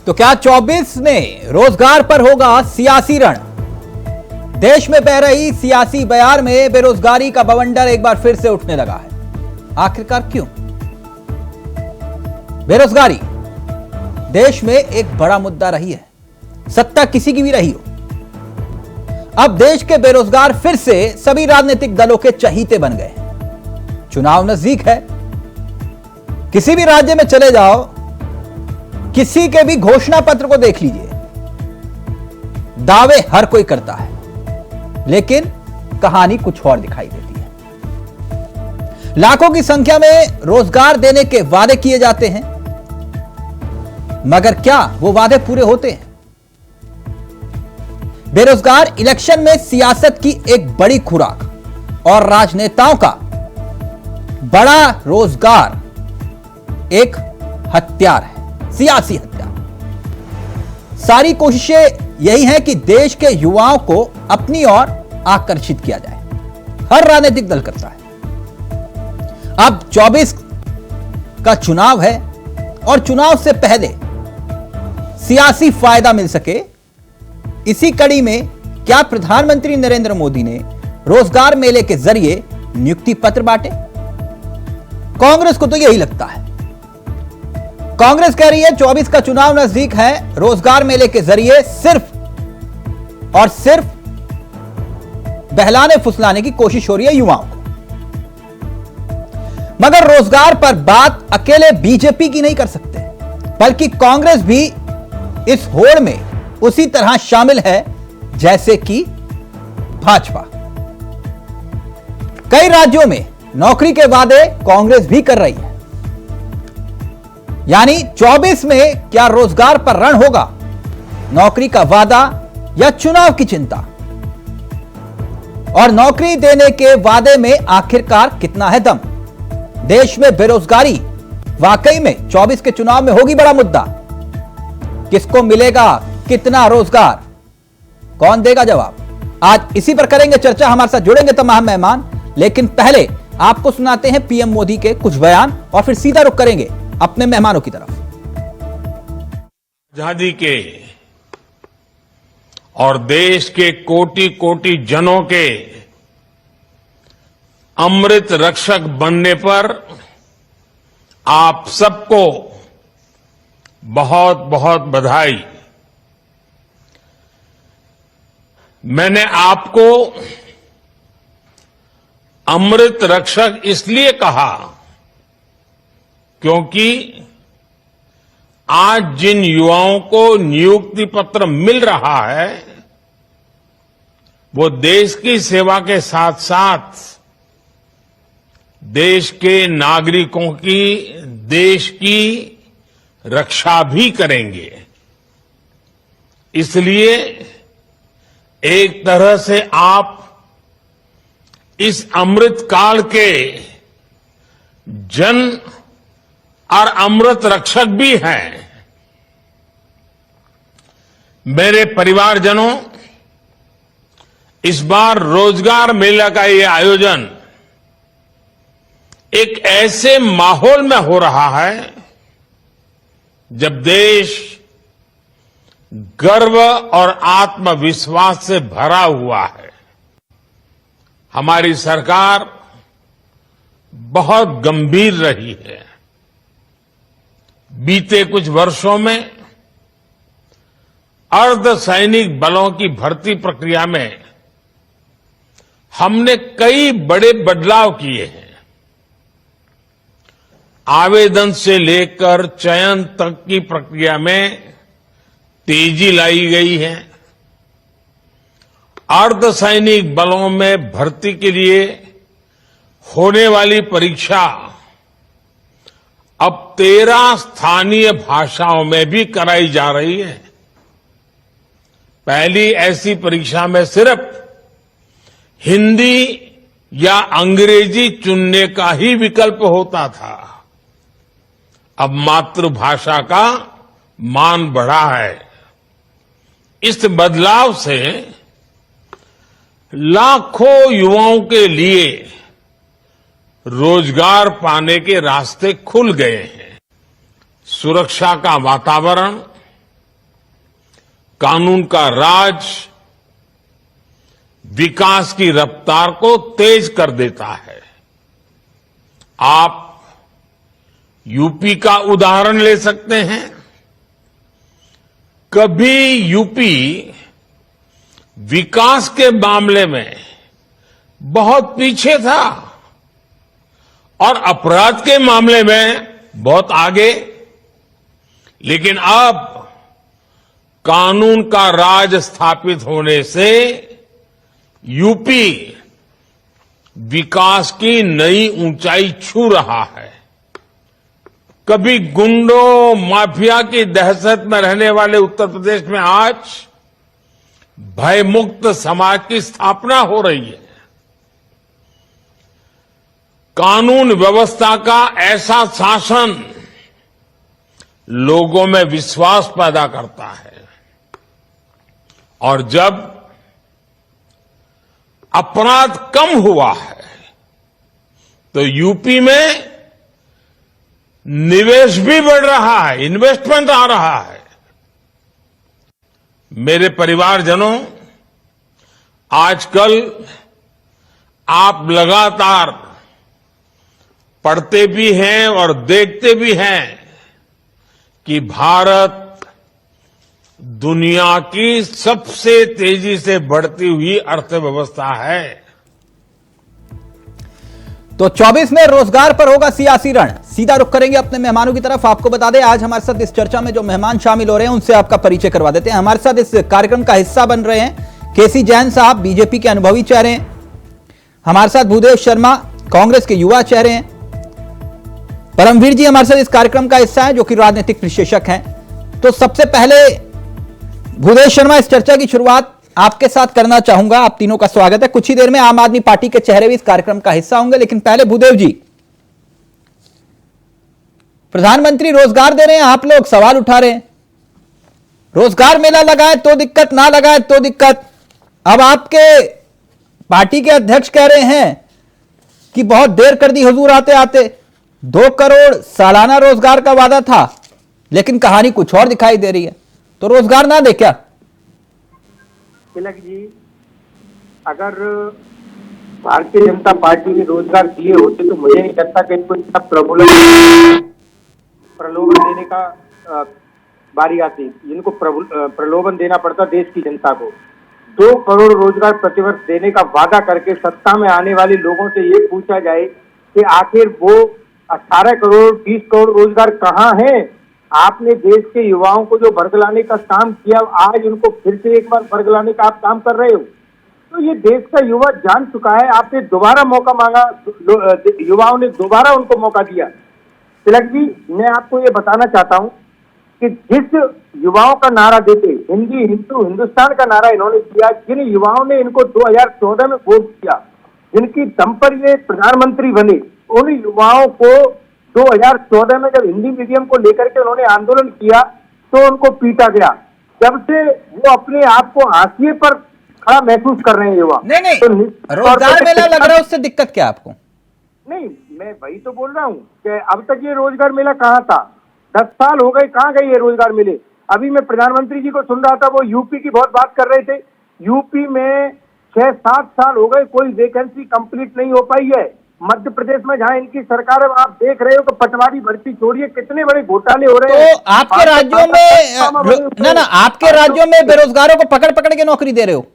तो क्या 24 में रोजगार पर होगा सियासी रण? देश में बह रही सियासी बयार में बेरोजगारी का बवंडर एक बार फिर से उठने लगा है। आखिरकार क्यों? बेरोजगारी देश में एक बड़ा मुद्दा रही है, सत्ता किसी की भी रही हो। अब देश के बेरोजगार फिर से सभी राजनीतिक दलों के चहीते बन गए हैं। चुनाव नजदीक है, किसी भी राज्य में चले जाओ, किसी के भी घोषणा पत्र को देख लीजिए, दावे हर कोई करता है, लेकिन कहानी कुछ और दिखाई देती है। लाखों की संख्या में रोजगार देने के वादे किए जाते हैं, मगर क्या वो वादे पूरे होते हैं? बेरोजगार इलेक्शन में सियासत की एक बड़ी खुराक और राजनेताओं का बड़ा रोजगार एक हथियार है, सियासी हथियार। सारी कोशिशें यही हैं कि देश के युवाओं को अपनी ओर आकर्षित किया जाए। हर राजनीतिक दल करता है। अब 24 का चुनाव है और चुनाव से पहले सियासी फायदा मिल सके, इसी कड़ी में क्या प्रधानमंत्री नरेंद्र मोदी ने रोजगार मेले के जरिए नियुक्ति पत्र बांटे? कांग्रेस को तो यही लगता है। कांग्रेस कह रही है 24 का चुनाव नजदीक है, रोजगार मेले के जरिए सिर्फ और सिर्फ बहलाने फुसलाने की कोशिश हो रही है युवाओं को। मगर रोजगार पर बात अकेले बीजेपी की नहीं कर सकते, बल्कि कांग्रेस भी इस होड़ में उसी तरह शामिल है जैसे कि भाजपा। कई राज्यों में नौकरी के वादे कांग्रेस भी कर रही है। यानी 24 में क्या रोजगार पर रण होगा? नौकरी का वादा या चुनाव की चिंता? और नौकरी देने के वादे में आखिरकार कितना है दम? देश में बेरोजगारी वाकई में 24 के चुनाव में होगी बड़ा मुद्दा। किसको मिलेगा कितना रोजगार? कौन देगा जवाब? आज इसी पर करेंगे चर्चा। हमारे साथ जुड़ेंगे तमाम मेहमान, लेकिन पहले आपको सुनाते हैं पीएम मोदी के कुछ बयान और फिर सीधा रुख करेंगे अपने मेहमानों की तरफ। आजादी के और देश के कोटि कोटि जनों के अमृत रक्षक बनने पर आप सबको बहुत बहुत बधाई। मैंने आपको अमृत रक्षक इसलिए कहा क्योंकि आज जिन युवाओं को नियुक्ति पत्र मिल रहा है, वो देश की सेवा के साथ साथ देश के नागरिकों की, देश की रक्षा भी करेंगे। इसलिए एक तरह से आप इस अमृत काल के जन और अमृत रक्षक भी हैं। मेरे परिवारजनों, इस बार रोजगार मेला का ये आयोजन एक ऐसे माहौल में हो रहा है जब देश गर्व और आत्मविश्वास से भरा हुआ है। हमारी सरकार बहुत गंभीर रही है। बीते कुछ वर्षों में अर्धसैनिक बलों की भर्ती प्रक्रिया में हमने कई बड़े बदलाव किए हैं। आवेदन से लेकर चयन तक की प्रक्रिया में तेजी लाई गई है। अर्धसैनिक बलों में भर्ती के लिए होने वाली परीक्षा अब 13 स्थानीय भाषाओं में भी कराई जा रही है। पहली ऐसी परीक्षा में सिर्फ हिंदी या अंग्रेजी चुनने का ही विकल्प होता था। अब मातृभाषा का मान बढ़ा है। इस बदलाव से लाखों युवाओं के लिए रोजगार पाने के रास्ते खुल गए हैं। सुरक्षा का वातावरण कानून का राज विकास की रफ्तार को तेज कर देता है। आप यूपी का उदाहरण ले सकते हैं। कभी यूपी विकास के मामले में बहुत पीछे था और अपराध के मामले में बहुत आगे, लेकिन अब कानून का राज स्थापित होने से यूपी विकास की नई ऊंचाई छू रहा है। कभी गुंडों माफिया की दहशत में रहने वाले उत्तर प्रदेश में आज भयमुक्त समाज की स्थापना हो रही है। कानून व्यवस्था का ऐसा शासन लोगों में विश्वास पैदा करता है और जब अपराध कम हुआ है तो यूपी में निवेश भी बढ़ रहा है, इन्वेस्टमेंट आ रहा है। मेरे परिवारजनों, आजकल आप लगातार पढ़ते भी हैं और देखते भी हैं कि भारत दुनिया की सबसे तेजी से बढ़ती हुई अर्थव्यवस्था है। तो 24 में रोजगार पर होगा सियासी रण। सीधा रुख करेंगे अपने मेहमानों की तरफ। आपको बता दें, आज हमारे साथ इस चर्चा में जो मेहमान शामिल हो रहे हैं उनसे आपका परिचय करवा देते हैं। हमारे साथ इस कार्यक्रम का हिस्सा बन रहे हैं केसी जैन साहब, बीजेपी के अनुभवी चेहरे हैं। हमारे साथ भूदेव शर्मा, कांग्रेस के युवा चेहरे हैं। परमवीर जी हमारे साथ इस कार्यक्रम का हिस्सा है, जो कि राजनीतिक विश्लेषक हैं। तो सबसे पहले भूदेव शर्मा, इस चर्चा की शुरुआत आपके साथ करना चाहूंगा। आप तीनों का स्वागत है। कुछ ही देर में आम आदमी पार्टी के चेहरे भी इस कार्यक्रम का हिस्सा होंगे, लेकिन पहले भूदेव जी, प्रधानमंत्री रोजगार दे रहे हैं, आप लोग सवाल उठा रहे हैं। रोजगार मेला लगाए तो दिक्कत, ना लगाए तो दिक्कत। अब आपके पार्टी के अध्यक्ष कह रहे हैं कि बहुत देर कर दी हुजूर आते आते। 2 करोड़ सालाना रोजगार का वादा था, लेकिन कहानी कुछ और दिखाई दे रही है। तो रोजगार ना दे क्या? तिलक जी, अगर भारतीय जनता पार्टी ने रोजगार दिए होते तो मुझे नहीं लगता कि इनको इतना प्रलोभन देने का बारी आती। इनको प्रलोभन देना पड़ता देश की जनता को। 2 करोड़ रोजगार प्रतिवर्ष देने का वादा करके सत्ता में आने वाले लोगों से ये पूछा जाए कि आखिर वो 18 करोड़ 20 करोड़ रोजगार कहाँ है? आपने देश के युवाओं को जो बरगलाने का काम किया, आज उनको फिर से एक बार बरगलाने का आप काम कर रहे हो। तो ये देश का युवा जान चुका है। आपने दोबारा मौका मांगा, युवाओं ने दोबारा उनको मौका दिया। तिलक जी, मैं आपको ये बताना चाहता हूँ कि जिस युवाओं का नारा देते, हिंदी हिंदू हिंदुस्तान का नारा इन्होंने दिया, जिन युवाओं ने इनको 2014 में वोट किया, जिनकी दम पर ये प्रधानमंत्री बने, उन युवाओं को 2014 में जब हिंदी मीडियम को लेकर के उन्होंने आंदोलन किया तो उनको पीटा गया। जब से वो अपने आप को हाशिए पर खड़ा महसूस कर रहे हैं युवा। नहीं, तो रोजगार मेला लग रहा है, उससे दिक्कत क्या आपको? नहीं, मैं वही तो बोल रहा हूँ कि अब तक ये रोजगार मेला कहाँ था? 10 साल हो गए, कहाँ गए ये रोजगार मेले? अभी मैं प्रधानमंत्री जी को सुन रहा था, वो यूपी की बहुत बात कर रहे थे। यूपी में 6-7 साल हो गए, कोई वैकेंसी कंप्लीट नहीं हो पाई है। मध्य प्रदेश में जहां इनकी सरकार है, आप देख रहे हो कि पटवारी भर्ती छोड़िए, कितने बड़े घोटाले हो रहे हैं। तो आपके राज्यों में आपके राज्यों में बेरोजगारों को पकड़ पकड़ के नौकरी दे रहे हो?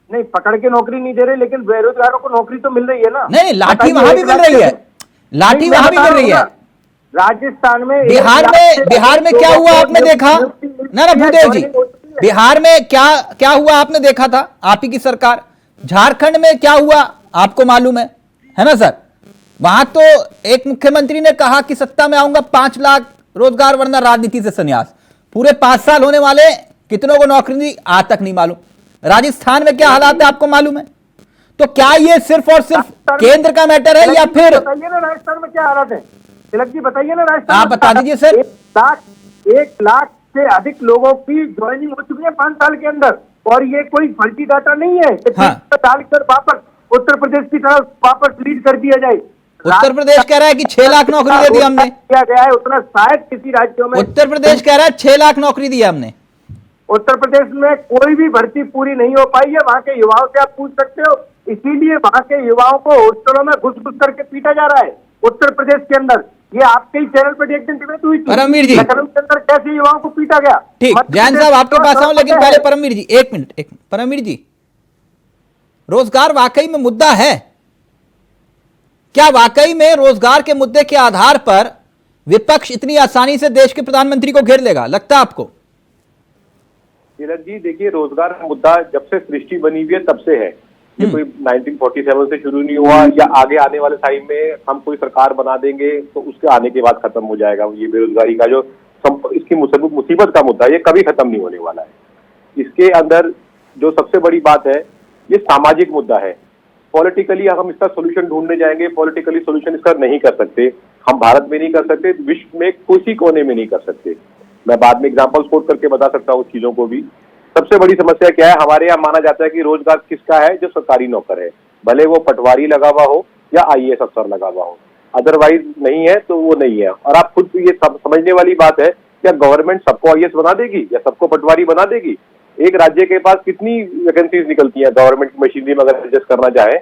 नहीं, पकड़ के नौकरी नहीं दे रहे, लेकिन बेरोजगारों को नौकरी तो मिल रही है ना। नहीं, लाठी वहां भी मिल रही है, लाठी वहां भी मिल रही है। राजस्थान में, बिहार में क्या हुआ आपने देखा? ना भूदेव जी, बिहार में क्या हुआ आपने देखा था? आप ही की सरकार। झारखंड में क्या हुआ आपको मालूम है ना सर? वहां तो एक मुख्यमंत्री ने कहा कि सत्ता में आऊंगा 5 लाख रोजगार वरना राजनीति से संन्यास। पूरे 5 साल होने वाले, कितनों को नौकरी दी आज तक नहीं मालूम। राजस्थान में क्या हालात है आपको मालूम है? तो क्या ये सिर्फ और सिर्फ केंद्र का मैटर है या फिर? बताइए ना राजस्थान में क्या हालात है, तिलक जी, बताइए ना राजस्थान। आप बता दीजिए सर। 1 लाख से अधिक लोगों की ज्वाइनिंग हो चुकी है 5 साल के अंदर, और ये कोई फर्जी डाटा नहीं है। हाँ। डालकर वापस उत्तर प्रदेश की तरफ वापस लीड कर दिया जाए। उत्तर प्रदेश कह रहा है कि 6 लाख नौकरी दे दी हमने। किया गया है उतना शायद किसी राज्यों में। उत्तर प्रदेश कह रहा है 6 लाख नौकरी दी हमने। उत्तर प्रदेश में कोई भी भर्ती पूरी नहीं हो पाई है, वहां के युवाओं से आप पूछ सकते हो। इसीलिए वहां के युवाओं को हॉस्टलों में घुस घुस करके पीटा जा रहा है उत्तर प्रदेश के अंदर। ये आपके ही चैनल पर एक दिन डिबेट हुई थी परमवीर जी, लखनऊ के अंदर कैसे युवाओं को पीटा गया। ठीक, जैन साहब आपके पास आऊं, लेकिन पहले परमवीर जी एक मिनट। परमवीर जी, रोजगार वाकई में मुद्दा है क्या? वाकई में रोजगार के मुद्दे के आधार पर विपक्ष इतनी आसानी से देश के प्रधानमंत्री को घेर लेगा, लगता है आपको? तिलक जी देखिए, रोजगार का मुद्दा जब से सृष्टि बनी हुई है तब से है। ये कोई 1947 से शुरू नहीं हुआ या आगे आने वाले टाइम में हम कोई सरकार बना देंगे तो उसके आने के बाद खत्म हो जाएगा। ये बेरोजगारी का जो इसकी मुसीबत का मुद्दा, ये कभी खत्म नहीं होने वाला है। इसके अंदर जो सबसे बड़ी बात है, ये सामाजिक मुद्दा है। पॉलिटिकली हम इसका सोल्यूशन ढूंढने जाएंगे, पॉलिटिकली सोल्यूशन इसका नहीं कर सकते। हम भारत में नहीं कर सकते, विश्व में किसी कोने में नहीं कर सकते। मैं बाद में एग्जांपल्स कोट करके बता सकता हूँ उस चीजों को भी। सबसे बड़ी समस्या क्या है, हमारे यहाँ माना जाता है कि रोजगार किसका है? जो सरकारी नौकर है, भले वो पटवारी लगा हुआ हो या आईएएस अफसर लगा हुआ हो, अदरवाइज नहीं है तो वो नहीं है। और आप खुद ये समझने वाली बात है, क्या गवर्नमेंट सबको आईएएस बना देगी या सबको पटवारी बना देगी? एक राज्य के पास कितनी वैकेंसीज निकलती हैं गवर्नमेंट की मशीनरी में, अगर एडजस्ट करना चाहे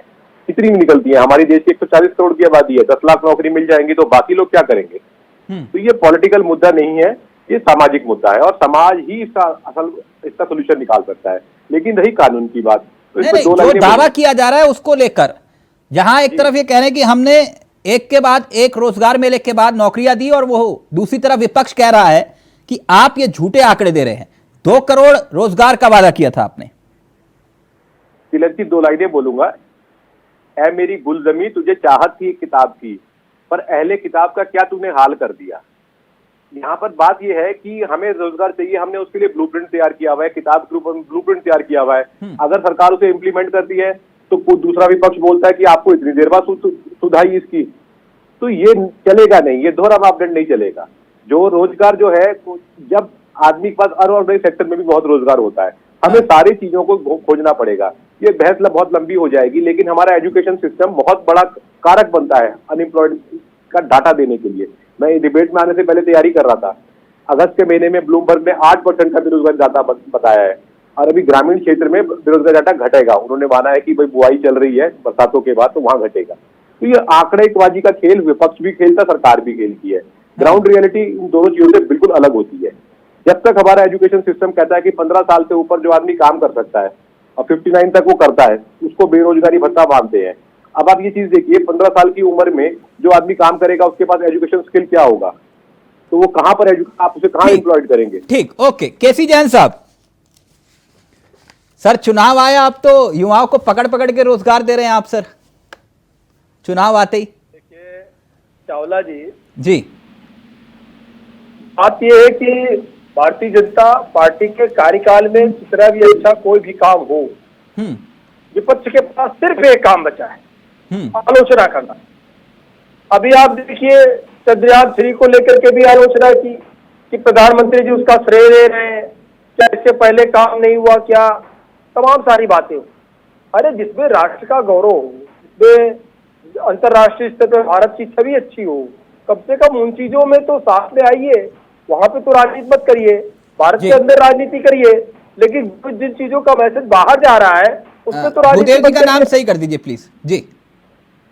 कितनी निकलती है? हमारी देश की 140 करोड़ की आबादी है, 10 लाख नौकरी मिल जाएंगी तो बाकी लोग क्या करेंगे? तो ये पॉलिटिकल मुद्दा नहीं है, ये सामाजिक मुद्दा है और समाज ही इसका सोल्यूशन निकाल सकता है। लेकिन रही कानून की बात, तो नहीं, जो दावा किया जा रहा है उसको लेकर, जहां एक तरफ ये कह रहे हैं कि हमने एक के बाद एक रोजगार मेले के बाद नौकरियां दी, और वो दूसरी तरफ विपक्ष कह रहा है कि आप ये झूठे आंकड़े दे रहे हैं। 2 करोड़ रोजगार का वादा किया था आपने। तिलक जी 2 लाइनें बोलूंगा। ऐ मेरी गुलजमी तुझे चाहत थी किताब की, पर अहले किताब का क्या तूने हाल कर दिया। यहाँ पर बात यह है कि हमें रोजगार चाहिए, हमने उसके लिए ब्लूप्रिंट तैयार किया हुआ है, किताब के ऊपर ब्लूप्रिंट तैयार किया हुआ है। अगर सरकार उसे इम्प्लीमेंट करती है तो दूसरा विपक्ष बोलता है कि आपको इतनी देर बाद सुधाई इसकी, तो ये चलेगा नहीं, ये दोहरा मापदंड नहीं चलेगा। जो रोजगार जो है, जब आदमी के पास अनऑर्गेनाइज सेक्टर में भी बहुत रोजगार होता है, हमें सारी चीजों को खोजना पड़ेगा। ये बहस बहुत लंबी हो जाएगी, लेकिन हमारा एजुकेशन सिस्टम बहुत बड़ा कारक बनता है अनएम्प्लॉयड का डाटा देने के लिए। मैं डिबेट में आने से पहले तैयारी कर रहा था, अगस्त के महीने में ब्लूमबर्ग ने 8% का बेरोजगारी डाटा बताया है, और अभी ग्रामीण क्षेत्र में बेरोजगारी डाटा घटेगा। उन्होंने माना है कि भाई बुआई चल रही है बरसातों के बाद तो वहां घटेगा। तो ये आंकड़ेबाजी का खेल विपक्ष भी खेलता, सरकार भी खेलती है। ग्राउंड रियलिटी इन दोनों चीजों से बिल्कुल अलग होती है। जब तक हमारा एजुकेशन सिस्टम कहता है कि 15 साल से ऊपर जो आदमी काम कर सकता है और 59 तक वो करता है, उसको बेरोजगारी भत्ता मानते हैं। अब आप ये चीज देखिए, 15 साल की उम्र में जो आदमी काम करेगा उसके पास एजुकेशन स्किल क्या होगा, तो वो कहां पर आप उसे कहां एम्प्लॉयड करेंगे? ठीक, ओके। केसी जैन साहब, सर चुनाव आया, आप तो युवाओं को पकड़ पकड़ के रोजगार दे रहे हैं आप सर, चुनाव आते ही। देखिए चावला जी, बात यह है कि भारतीय जनता पार्टी के कार्यकाल में कितना भी अच्छा कोई भी काम हो, विपक्ष के पास सिर्फ एक काम बचा है, आलोचना करना। अभी आप देखिए चंद्रयान 3 को लेकर के भी आलोचना की कि प्रधानमंत्री जी उसका श्रेय ले रहे हैं, क्या इससे पहले काम नहीं हुआ क्या, तमाम सारी बातें। अरे जिसमें राष्ट्र का गौरव हो, जिसमें अंतर्राष्ट्रीय स्तर पर भारत की छवि अच्छी हो, कम से कम उन चीजों में तो साथ में आइए। वहां पे तो राजनीति मत करिए, भारत के अंदर राजनीति करिए, लेकिन कुछ जिन चीजों का मैसेज बाहर जा रहा है उसमें तो राजनीति भूदेव जी का नाम सही कर दीजिए प्लीज जी।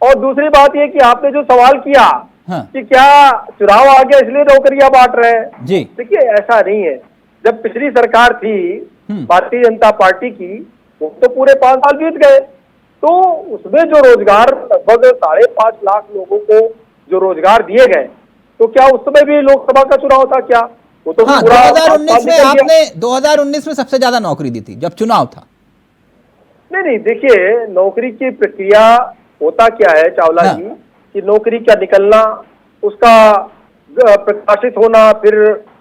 और दूसरी बात ये कि आपने जो सवाल किया कि क्या चुनाव आ गया इसलिए नौकरियां बांट रहे हैं जी, देखिए ऐसा नहीं है। जब पिछली सरकार थी भारतीय जनता पार्टी की, वो तो पूरे 5 साल बीत गए, तो उसमें जो रोजगार लगभग 5.5 लाख लोगों को जो रोजगार दिए गए, तो क्या उस समय भी लोकसभा का चुनाव था क्या? वो तो हाँ, पूरा 2019 में आपने 2019 में सबसे ज्यादा नौकरी दी थी जब चुनाव था। नहीं देखिए, नौकरी की प्रक्रिया होता क्या है चावला जी कि नौकरी का निकलना, उसका प्रकाशित होना, फिर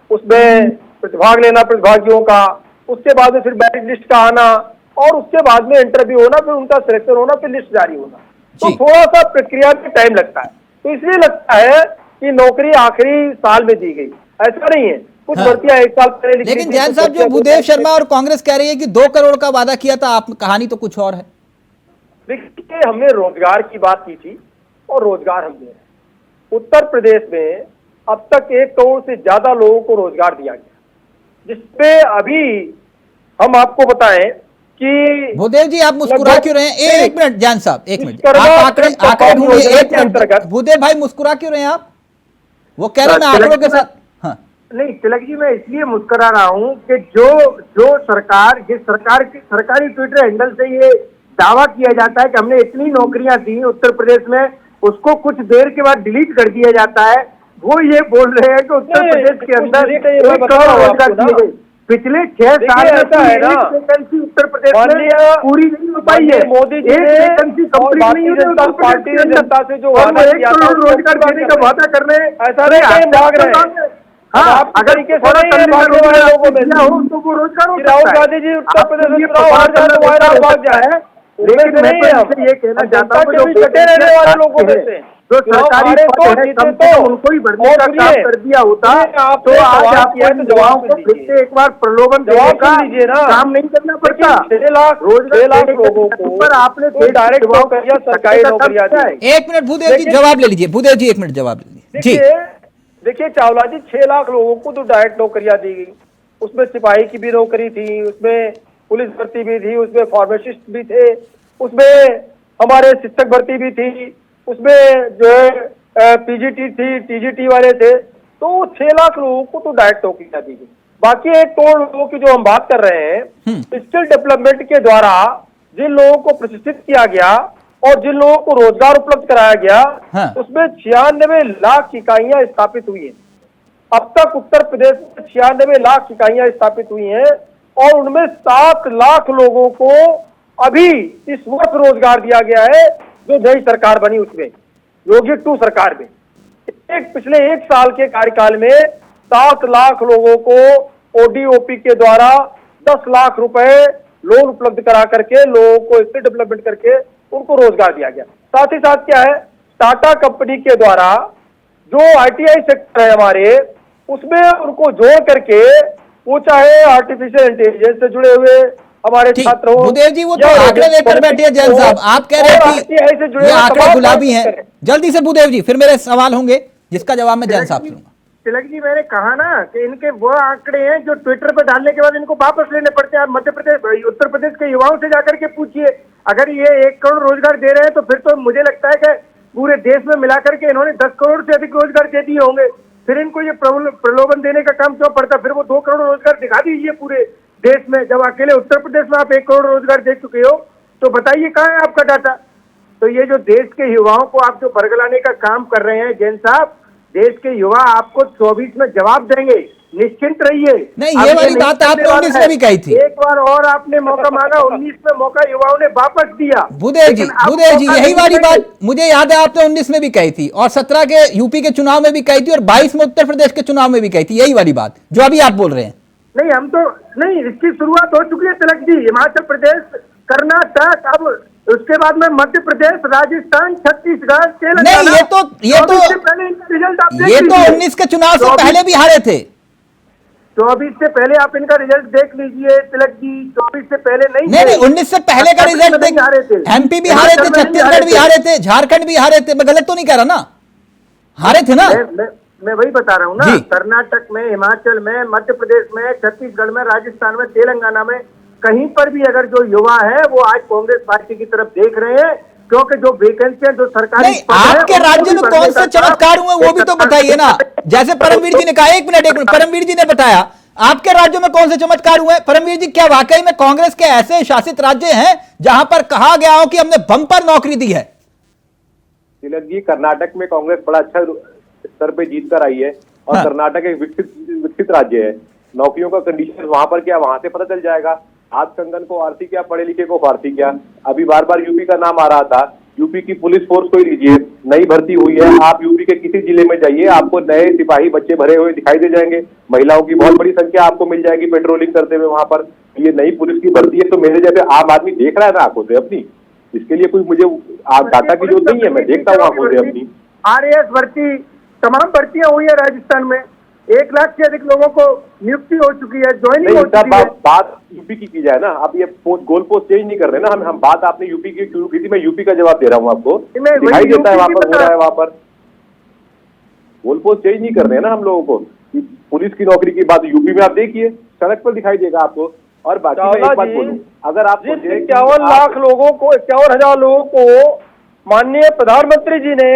उसमें प्रतिभाग लेना प्रतिभागियों का, उसके बाद में फिर मेरिट लिस्ट का आना, और उसके बाद में इंटरव्यू होना, फिर उनका सिलेक्शन होना, फिर लिस्ट जारी होना। तो थोड़ा सा प्रक्रिया में टाइम लगता है। तो इसलिए लगता है कि नौकरी आखिरी साल में दी गई, ऐसा नहीं है। कुछ भर्तियां 1 साल पहले। लेकिन जैन साहब, जो भूदेव शर्मा और कांग्रेस कह रही है कि 2 करोड़ का वादा किया था, आप कहानी तो कुछ और है। देखिए, हमने रोजगार की बात की थी और रोजगार हम दे रहे हैं। उत्तर प्रदेश में अब तक 1 करोड़ से ज्यादा लोगों को रोजगार दिया गया, जिसपे अभी हम आपको बताएं कि भूदेव जी आप मुस्कुरा लगभग क्यों रहे हैं? एक मिनट जान साहब, एक मिनट, विश्वकर्मा आप आंकड़े कृषि आंकड़े सम्मान ढूंढिए, योजना एक के मिनट। अंतर्गत भूदेव भाई मुस्कुरा क्यों रहे हैं आप? वो कह रहे हैं मैं आंकड़ों के साथ। हाँ नहीं तिलक जी, मैं इसलिए मुस्कुरा रहा हूँ कि जो जो सरकार, जिस सरकार की सरकारी ट्विटर हैंडल से ये दावा किया जाता है कि हमने इतनी नौकरियां दी उत्तर प्रदेश में, उसको कुछ देर के बाद डिलीट कर दिया जाता है। वो ये बोल रहे हैं कि उत्तर नहीं, प्रदेश के अंदर delete नहीं, मैं 1 बता करोड़ रहा हूँ रोजगार आपको दिए ना। गए। पिछले 6 देखिए, साल में ऐसा है ना, एक वैकेंसी उत्तर प्रदेश में माननीय- पूरी नहीं हो पाई है। मोदी जी एक ने वैकेंसी और कंप्लीट भारतीय नहीं हुई है जनता उत्तर प्रदेश पार्टी के ने अंदर। जनता से जो और वो वादा 1 किया था, करोड़ उसको रोजगार पूरा देने कर का रहे हैं। वादा कर रहे हैं। ऐसा नहीं कि भाग रहे हैं। हाँ, आप अगर तरीके से थोड़ा नहीं है करने का भागने वाले लोगों में रोजगार हो तो वो रोजगार हो कि राहुल सकता है। गांधी जी उत्तर आपके प्रदेश में लिए चुनाव हार जाए तो प्रभाव वायनाड करना भाग बेहतर जाए। है। उनमें लेकिन से मैं नहीं तो है हम। इनसे ये कहना हम चाहता जनता हूँ के जो बीच डटे रहने वाले लोगों में से जो चुनाव सरकारी हारे पद तो है, जीते कम से तो। कम उनको ही भरने और का सुनिए, काम कर दिया होता सुनिए, आपने तो आज सवाल आपको किया है तो इन जवाब युवाओं सुन को फिर लीजिए। से एक बार प्रलोभन देने जवाब का सुन लीजिए ना। काम नहीं करना पड़ता। लेकिन 6 लाख रोजगार देने के लोगों नाम को पर आपने तो देश के डायरेक्ट युवाओं को नौकरियां, धक्के सरकारी का काम नौकरियां किया दी। है। एक मिनट भूदेव जी लेकिन- जवाब ले लीजिए, भूदेव जी एक मिनट जवाब ले लीजिए जी। देखिए चावला जी, 6 लाख लोगों को तो डायरेक्ट नौकरियां दी गई। उसमें सिपाही की भी नौकरी थी, उसमें पुलिस भर्ती भी थी, उसमें फार्मासिस्ट भी थे, उसमें हमारे शिक्षक भर्ती भी थी, उसमें जो है पीजीटी थी, टीजीटी वाले थे। तो 6 लाख लोगों को तो डायरेक्ट नौकरियां दी गई। बाकी 1 करोड़ लोगों की जो हम बात कर रहे हैं, स्किल डेवलपमेंट के द्वारा जिन लोगों को प्रशिक्षित किया गया और जिन लोगों को रोजगार उपलब्ध कराया गया, हाँ। उसमें 96 लाख इकाइयां स्थापित हुई हैं। अब तक उत्तर प्रदेश में 96 लाख इकाइयां स्थापित हुई हैं और उनमें 7 लाख लोगों को अभी इस वर्ष रोजगार दिया गया है, जो नई सरकार बनी उसमें, योगी 2 सरकार में। पिछले 1 साल के कार्यकाल में 7 लाख लोगों को ओडीओपी के द्वारा 10 लाख रुपए लोन उपलब्ध करा करके लोगों को स्किल डेवलपमेंट करके उनको रोजगार दिया गया। साथ ही साथ क्या है, टाटा कंपनी के द्वारा जो आईटीआई सेक्टर है हमारे, उसमें उनको जोड़ करके, वो चाहे आर्टिफिशियल इंटेलिजेंस से जुड़े हुए हमारे ठीक, छात्र हो, भूदेव जी वो तो या आंकड़े लेकर बैठे हैं जैन साहब। आप कह रहे और हैं RTI से कि जुड़े ये हुए आंकड़े तमाम गुलाबी हैं। करें। जल्दी से भूदेव जी, फिर मेरे सवाल होंगे जिसका जवाब मैं जैन साहब से लूंगा। तिलक जी, मैंने कहा ना कि इनके वो आंकड़े हैं जो ट्विटर पर डालने के बाद इनको वापस लेने पड़ते हैं। आप मध्य प्रदेश, उत्तर प्रदेश के युवाओं से जाकर के पूछिए, अगर ये 1 करोड़ रोजगार दे रहे हैं तो फिर तो मुझे लगता है कि पूरे देश में मिलाकर के इन्होंने 10 करोड़ से अधिक रोजगार दे दिए होंगे। फिर इनको ये प्रलोभन देने का काम क्यों पड़ता? फिर वो 2 करोड़ रोजगार दिखा दीजिए पूरे देश में। जब अकेले उत्तर प्रदेश में आप 1 करोड़ रोजगार दे चुके हो तो बताइए कहाँ है आपका डाटा? तो ये जो देश के युवाओं को आप जो बरगलाने का काम कर रहे हैं जैन साहब, देश के युवा आपको 24 में जवाब देंगे, निश्चिंत रहिए। नहीं, अब ये वाली नहीं बात करने आपने वाला 19 है। में भी कही थी। एक बार और आपने मौका मांगा, 19 में मौका युवाओं ने वापस दिया। भूदेव जी, लेकिन अब भूदेव जी मौका यही नहीं वाली देंगे। बात मुझे याद है आपने 19 में भी कही थी और 17 के यूपी के चुनाव में भी कही थी और 22 में उत्तर प्रदेश के चुनाव में भी कही थी, यही वाली बात जो अभी आप बोल रहे हैं। नहीं, हम तो नहीं, इसकी शुरुआत हो चुकी है तिलक जी। हिमाचल प्रदेश, कर्नाटक, अब उसके बाद में मध्य प्रदेश, राजस्थान, छत्तीसगढ़, तेलंगाना। नहीं, ये तो 24 से पहले इनका रिजल्ट आप देख ये तो लीजिए। 19 के चुनाव से 24 पहले भी हारे थे। 24 से पहले आप इनका रिजल्ट देख लीजिए तिलक जी। 24 से पहले नहीं नहीं थे। नहीं, 19 से पहले का छत्तीसगढ़ रिजल्ट में नहीं हारे थे, एमपी भी हारे थे, हिमाचल में नहीं छत्तीसगढ़ भी हारे थे, झारखंड भी हारे थे। मैं गलत तो नहीं कह रहा ना? हारे थे ना? मैं वही बता रहा हूँ ना। जी। कर्नाटक में, हिमाचल में, मध्य प्रदेश में, छत्तीसगढ़ में, राजस्थान में, तेलंगाना में, कहीं पर भी अगर जो युवा है वो आज कांग्रेस पार्टी की तरफ देख रहे हैं, क्योंकि जो वैकेंसियां जो सरकारी नहीं, पद हैं, आपके उनको राज्य भी में भरने कौन का से चमत्कार हुए वो भी तो बताइए ना। जैसे परमवीर जी ने कहा, एक मिनट, परमवीर जी ने बताया आपके राज्यों में कौन से चमत्कार हुए? परमवीर जी, क्या वाकई में कांग्रेस के ऐसे शासित राज्य हैं जहां पर कहा गया हो कि हमने बम्पर नौकरी दी है? तिलक जी, कर्नाटक में कांग्रेस बड़ा अच्छा स्तर पे जीत कर आई है और हाँ। कर्नाटक एक विकसित राज्य है। नौकरियों का कंडीशन वहां पर क्या, वहां से पता चल जाएगा। आज कंगन को आरती क्या, पढ़े लिखे को फारसी क्या। अभी बार बार यूपी का नाम आ रहा था, यूपी की पुलिस फोर्स को ही लीजिए, नई भर्ती हुई है। आप यूपी के किसी जिले में जाइए, आपको नए सिपाही बच्चे भरे हुए दिखाई दे जाएंगे। महिलाओं की बहुत बड़ी संख्या आपको मिल जाएगी पेट्रोलिंग करते हुए वहां पर। ये नई पुलिस की भर्ती है, तो मेरे जैसे आम आदमी देख रहा है ना आंखों से अपनी। इसके लिए कोई मुझे डाटा की जरूरत नहीं है, मैं देखता हूँ आंखों से अपनी। RAS भर्ती, तमाम भर्तियां हुई है राजस्थान में। 1 लाख से अधिक लोगों को नियुक्ति हो चुकी है, ज्वाइनिंग हो चुकी है। बात यूपी की जाए ना, आप ये गोल पोस्ट चेंज नहीं कर रहे ना। हम बात आपने यूपी की शुरू की थी, मैं यूपी का जवाब दे रहा हूँ आपको। दिखाई देता है वहां पर हो रहा है, वहां पर गोल पोस्ट चेंज नहीं कर रहे हैं ना हम लोगों को। पुलिस की नौकरी की बात यूपी में आप देखिए, सड़क पर दिखाई देगा आपको। और बाकी मैं चावला एक बात जी, बोलूं, अगर आप जिन सोचें कि 51 लाख लोगों को, 51,000 लोगों को माननीय प्रधानमंत्री जी ने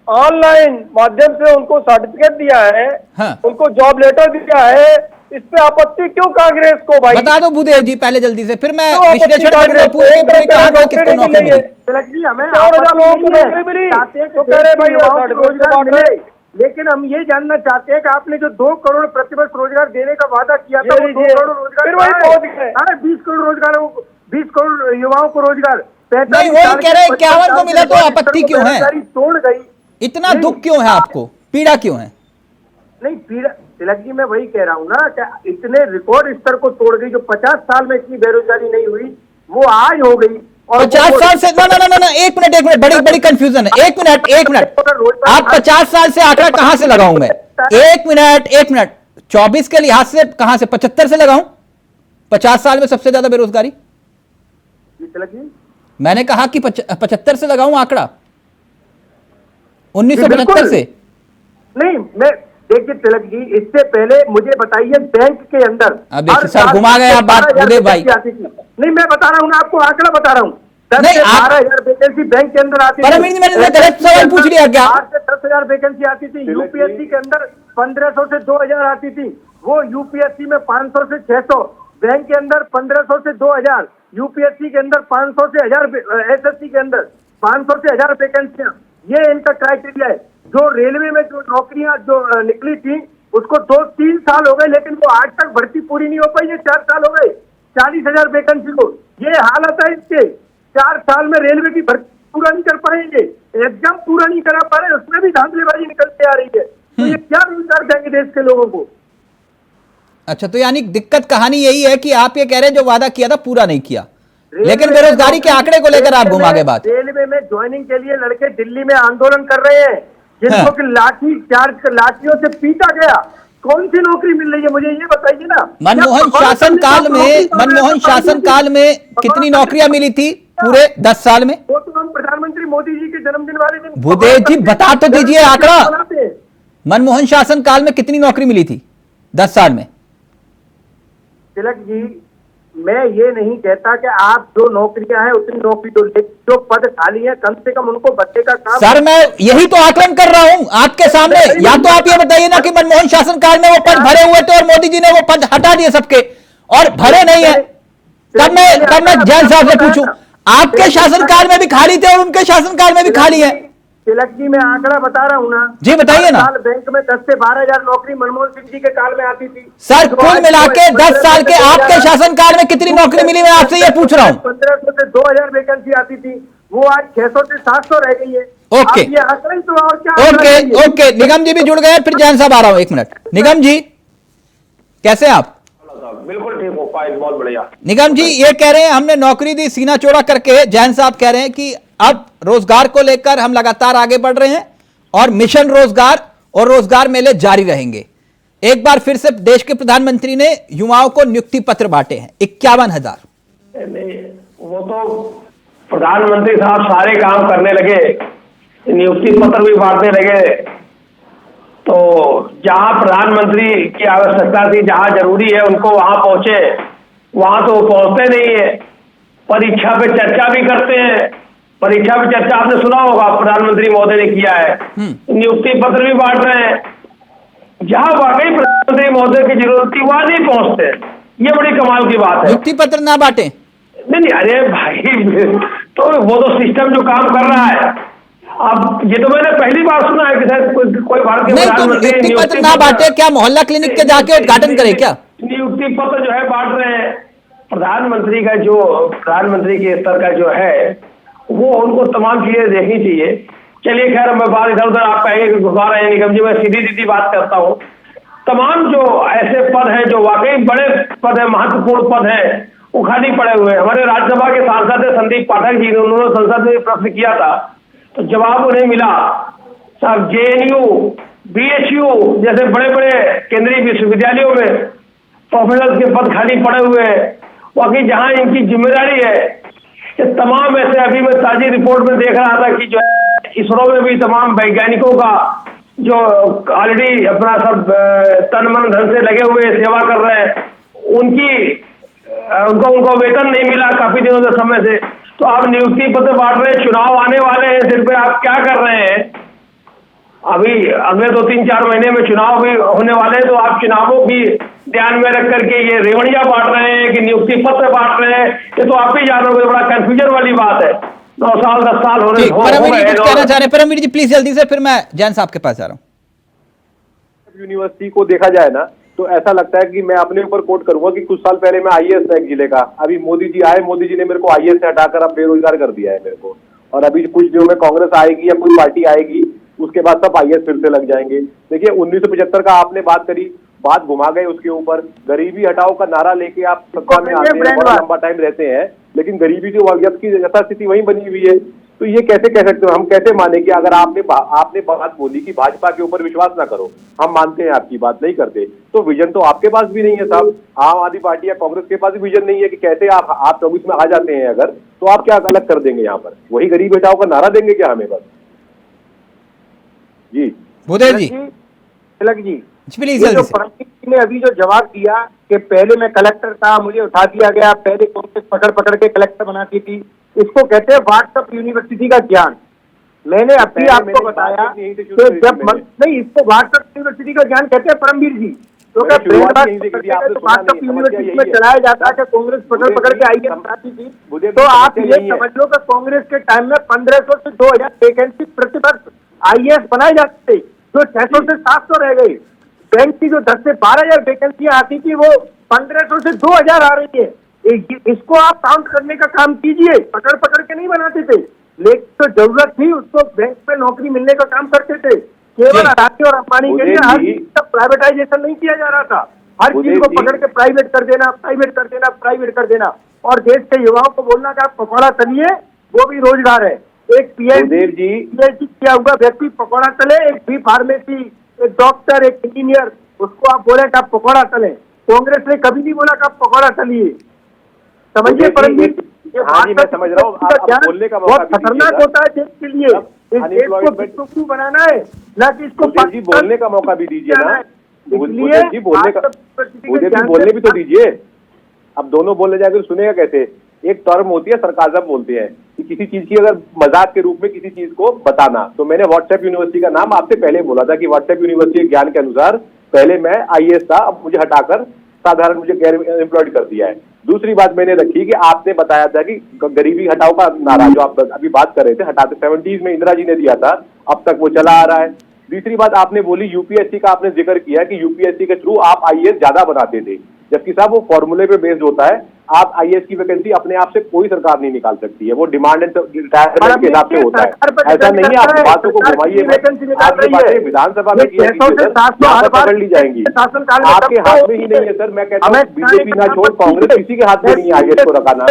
ऑनलाइन माध्यम से उनको सर्टिफिकेट दिया है, हाँ। उनको जॉब लेटर दिया है, इस पे आपत्ति क्यों कांग्रेस को भाई? बता दो भूदेव जी पहले जल्दी से, फिर मैं क्यों आपत्ति विश्लेषण कांग्रेस करूंगा को? पूरे एक तरफ कहां नौकरी किसको नहीं नौकरी मिली है। मिली। तिलक जी, हमें 51,000 लोगों को आपत्ति नौकरी मिली, चाहते हैं कि तो कह रहे भाई युवाओं को सर्टिफिकेट रोजगार बांट मिले, रहे। लेकिन हम ये जानना चाहते हैं कि आपने जो 2 करोड़ प्रतिवर्ष रोजगार देने का वादा किया था, ये वो 2 लीजिए। करोड़ रोजगार फिर वही कहाँ है? पहुंच गए। अरे 20 करोड़ रोजगारों को, 20 करोड़ युवाओं को रोजगार, नहीं, वही कह रहे हैं, 51 को मिला तो आपत्ति क्यों है? बेरोजगारी तोड़ गई। इतना दुख क्यों है आपको, पीड़ा क्यों है? नहीं पीड़ा, तिलक जी मैं वही कह रहा हूँ ना कि इतने रिकॉर्ड स्तर को तोड़ गई, जो 50 साल में इतनी बेरोजगारी नहीं हुई वो आज हो गई। और 50 साल से, ना, एक मिनट, बड़ी कंफ्यूजन है। एक मिनट, आप 50 साल से आंकड़ा कहां से लगाऊं मैं? एक मिनट, 24 के लिहाज से कहां से, 75 से लगाऊं? 50 साल में सबसे ज्यादा बेरोजगारी तिलक जी, मैंने कहा कि 75 से लगाऊं आंकड़ा, 1975 से। नहीं मैं, देखिए तिलक जी, इससे पहले मुझे बताइए बैंक के अंदर अब देखिए सर, घुमा गए आप बात भूदेव भाई। नहीं मैं बता रहा हूँ ना, आपको आंकड़ा बता रहा हूँ। 10 नहीं, से आप- 12,000 वैकेंसी बैंक के अंदर आती थी। परम जी, मैंने गलत सवाल पूछ लिया क्या? 8 से 10,000 वैकेंसी आती थी। यूपीएससी के अंदर 1500 से 2000 आती थी। वो यूपीएससी में 500 से 600, बैंक के अंदर 1500 से 2000, यूपीएससी के अंदर 500 से 1000, एसएससी के अंदर 500 से 1000 वैकेंसियां, ये इनका क्राइटेरिया है। जो रेलवे में जो नौकरियां जो निकली थी, उसको 2-3 साल हो गए, लेकिन वो आज तक भर्ती पूरी नहीं हो पाई। ये 4 साल हो गए 40,000 वैकेंसी को। ये हालत है इसके। 4 साल में रेलवे की भर्ती पूरा नहीं कर पाएंगे, एग्जाम पूरा नहीं करा पा रहे, उसमें भी धांधलीबाजी निकल के आ रही है। तो ये क्या रोजगार देंगे देश के लोगों को? अच्छा, तो यानी दिक्कत कहानी यही है कि आप ये कह रहे हैं जो वादा किया था पूरा नहीं किया, लेकिन बेरोजगारी के आंकड़े को लेकर आप घुमा गए बात। रेलवे में ज्वाइनिंग के लिए लड़के दिल्ली में आंदोलन कर रहे हैं, जिनको कि लाठी चार्ज लाठियों से पीटा गया। कौन सी नौकरी मिल रही है, मुझे ये बताइए ना। मनमोहन शासन काल में कितनी नौकरियां मिली थी पूरे 10 साल में? वो तो हम प्रधानमंत्री मोदी जी के जन्मदिन वाले दिन भूदेव जी बता तो दीजिए आंकड़ा, मनमोहन शासन काल में कितनी नौकरी मिली थी 10 साल में? तिलक जी, मैं ये नहीं कहता कि आप जो नौकरियां हैं उतनी नौकरी तो, जो पद खाली है कम से कम उनको बच्चे का काम। सर मैं यही तो आकलन कर रहा हूं आपके सामने। या तो आप ये बताइए ना कि मनमोहन शासन काल में वो पद भरे हुए थे और मोदी जी ने वो पद हटा दिए सबके, और भरे नहीं है। तब मैं जैन साहब से पूछूं, आपके शासनकाल में भी खाली थे और उनके शासनकाल में भी खाली है। तिलक जी मैं आंकड़ा बता रहा हूँ ना। जी बताइए ना। बैंक में 10 से 12,000 नौकरी मनमोहन सिंह जी के काल में आती थी। सर कुल मिला के 10 साल के आपके शासनकाल में कितनी नौकरी मिली, मैं आपसे ये पूछ रहा हूँ। 1500 से 2000 वैकेंसी आती थी, वो आज 600 से 700 रह गई है। ओके। आप ये आंकड़ा ही तो और क्या। ओके, निगम जी भी जुड़ गए, फिर जैन साहब आ रहा हूं, 1 मिनट। निगम जी कैसे आप? बिल्कुल ठीक हो पाए, बहुत बढ़िया। निगम जी ये कह रहे हैं हमने नौकरी दी सीना चौड़ा करके, जैन साहब कह रहे हैं कि अब रोजगार को लेकर हम लगातार आगे बढ़ रहे हैं और मिशन रोजगार और रोजगार मेले जारी रहेंगे। एक बार फिर से देश के प्रधानमंत्री ने युवाओं को नियुक्ति पत्र बांटे हैं 51,000। नहीं, वो तो प्रधानमंत्री साहब सारे काम करने लगे, नियुक्ति पत्र भी बांटने लगे। तो जहां प्रधानमंत्री की आवश्यकता थी, जहां जरूरी है उनको वहां पहुंचे, वहां तो पहुंचते नहीं है। परीक्षा पे चर्चा भी करते हैं, परीक्षा पे चर्चा आपने सुना होगा प्रधानमंत्री महोदय ने किया है, नियुक्ति पत्र भी बांट रहे हैं। जहां वाकई प्रधानमंत्री महोदय की जरूरत थी वहां नहीं पहुंचते। ये बड़ी कमाल की बात है। नियुक्ति पत्र ना बांटे? नहीं, अरे भाई तो वो तो सिस्टम जो काम कर रहा है। अब ये तो मैंने पहली बार सुना है कि कोई भारतीय नहीं, तो नियुक्ति पत्र ना बांटे, क्या मोहल्ला क्लिनिक के जाके उद्घाटन करे क्या? नियुक्ति पत्र जो है बांट रहे हैं। प्रधानमंत्री के स्तर का जो है वो उनको तमाम चीजें देखनी चाहिए। चलिए खैर, मैं बात इधर उधर आप कहेंगे कि घुमा रहे हैं निगम जी, मैं सीधी बात करता हूँ। तमाम जो ऐसे पद हैं जो वाकई बड़े पद है, महत्वपूर्ण पद है, वो खाली पड़े हुए हैं। हमारे राज्यसभा के सांसद है संदीप पाठक जी ने, उन्होंने संसद में प्रश्न किया था तो जवाब उन्हें मिला। साहब जेएनयू, बीएचयू जैसे बड़े बड़े केंद्रीय विश्वविद्यालयों में प्रोफेसर के पद खाली पड़े हुए हैं। वाकई जहां इनकी जिम्मेदारी है, ये तमाम ऐसे, अभी मैं ताजी रिपोर्ट में देख रहा था कि जो इसरो में भी तमाम वैज्ञानिकों का जो ऑलरेडी अपना सब तन मन धन से लगे हुए सेवा कर रहे हैं, उनकी उनको वेतन नहीं मिला काफी दिनों से समय से, तो आप नियुक्ति पत्र बांट रहे हैं, चुनाव आने वाले हैं, सिर पे आप क्या कर रहे हैं? अभी अगले 2-3-4 महीने में चुनाव भी होने वाले हैं, तो आप चुनावों भी ध्यान में रख करके ये रेवड़ियां बांट रहे हैं कि नियुक्ति पत्र बांट रहे हैं, ये तो आप ही जानोगे, बड़ा कंफ्यूजन वाली बात है। 9 साल 10 साल हो रहे हैं। परमवीर कुछ कहना चाह रहे हैं? परमवीर जी प्लीज जल्दी से, फिर मैं जैन साहब के पास जा रहा हूँ। यूनिवर्सिटी को देखा जाए ना तो ऐसा लगता है कि मैं अपने ऊपर कोट करूंगा कि कुछ साल पहले मैं आईएएस था एक जिले का, अभी मोदी जी आए, मोदी जी ने मेरे को आईएएस से हटाकर अब बेरोजगार कर दिया है मेरे को, और अभी कुछ दिनों में कांग्रेस आएगी या कोई पार्टी आएगी, उसके बाद सब आईएएस फिर से लग जाएंगे। देखिए 1975 का आपने बात करी, बात घुमा गए उसके ऊपर, गरीबी हटाओ का नारा लेके आप सत्ता में आते हैं, बड़ा लंबा टाइम रहते हैं, लेकिन गरीबी की यथास्थिति वही बनी हुई है। तो ये कैसे कह सकते हो, हम कैसे माने कि अगर आपने बात बोली कि भाजपा के ऊपर विश्वास ना करो, हम मानते हैं आपकी बात, नहीं करते, तो विजन तो आपके पास भी नहीं है साहब। आम आदमी पार्टी या कांग्रेस के पास भी विजन नहीं है कि कैसे आप 24 में आ जाते हैं अगर, तो आप क्या अलग कर देंगे यहाँ पर? वही गरीब हटाओ का नारा देंगे क्या हमें बस? जी भूदेव जी, तिलक जी, प्लीज ये जल्दी जो से। परमवीर जी ने अभी जो जवाब दिया कि पहले मैं कलेक्टर था, मुझे उठा दिया गया, पहले कांग्रेस पकड़ पकड़ के कलेक्टर बनाती थी, इसको कहते हैं व्हाट्सएप यूनिवर्सिटी का ज्ञान। मैंने अभी आपको बताया कि जब नहीं, इसको व्हाट्सएप यूनिवर्सिटी का ज्ञान कहते हैं परमवीर जी, क्योंकि व्हाट्सएप यूनिवर्सिटी में चलाया जाता है, कांग्रेस पकड़ पकड़ के आईएएस बनाती थी। तो आप ये समझ लो कि कांग्रेस के टाइम में 1500 से 2000 वैकेंसी प्रतिवर्ष आईएएस बनाए जाते थे, जो 600 से 700 रह गई। बैंक की जो 10 से 12,000 वैकेंसियां आती थी, वो 1500 से 2000 आ रही है। इसको आप काउंट करने का काम कीजिए, पकड़ पकड़ के नहीं बनाते थे, लेकिन तो जरूरत थी उसको बैंक पे नौकरी मिलने का काम करते थे। केवल अडानी और अंबानी के लिए हर चीज का प्राइवेटाइजेशन नहीं किया जा रहा था, हर चीज को पकड़ के प्राइवेट कर देना, प्राइवेट कर देना, प्राइवेट कर देना, और देश के युवाओं को बोलना कि आप पकौड़ा तलिए, वो भी रोजगार है। एक पीएचडी किया हुआ व्यक्ति पकौड़ा तले, एक बी फार्मेसी, एक डॉक्टर, एक इंजीनियर, उसको आप बोले कि आप पकौड़ा तले। कांग्रेस ने कभी नहीं बोला कि आप पकौड़ा तलिए। समझिए परमवीर, मैं समझ रहा हूँ, बोलने का मौका बहुत खतरनाक होता है देश के लिए। इस देश को विश्वसनीय बनाना है, ना कि इसको जी बोलने का मौका भी दीजिए ना, जी बोलने भी तो दीजिए। अब दोनों बोलने जाकर सुनेगा कैसे? एक टर्म होती है सरकाज़म बोलते हैं कि किसी चीज की अगर मजाक के रूप में किसी चीज को बताना। तो मैंने व्हाट्सएप यूनिवर्सिटी का नाम आपसे पहले बोला था कि व्हाट्सएप यूनिवर्सिटी के ज्ञान के अनुसार पहले मैं आईएएस था, अब मुझे हटाकर साधारण मुझे गैर एम्प्लॉयड कर दिया है। दूसरी बात मैंने रखी कि आपने बताया था कि गरीबी हटाओ का नारा जो आप अभी बात कर रहे थे, हटाते 70s में इंदिरा जी ने दिया था, अब तक वो चला आ रहा है। तीसरी बात आपने बोली यूपीएससी का, आपने जिक्र किया कि यूपीएससी के थ्रू आप आईएएस ज्यादा बनाते थे, जबकि साहब वो फॉर्मूले पे बेस्ड होता है। आप आईएएस की वैकेंसी अपने आप से कोई सरकार नहीं निकाल सकती है, वो डिमांड एंड रिटायरमेंट के हिसाब से होता है। ऐसा नहीं है, आप बातों को घुमाइए, आपकी बातें विधानसभा में पकड़ ली जाएंगी, आपके हाथ में ही नहीं है सर। मैं कहता हूँ बीजेपी ना छोड़ कांग्रेस, किसी के हाथ में नहीं है आईएएस को रखाना।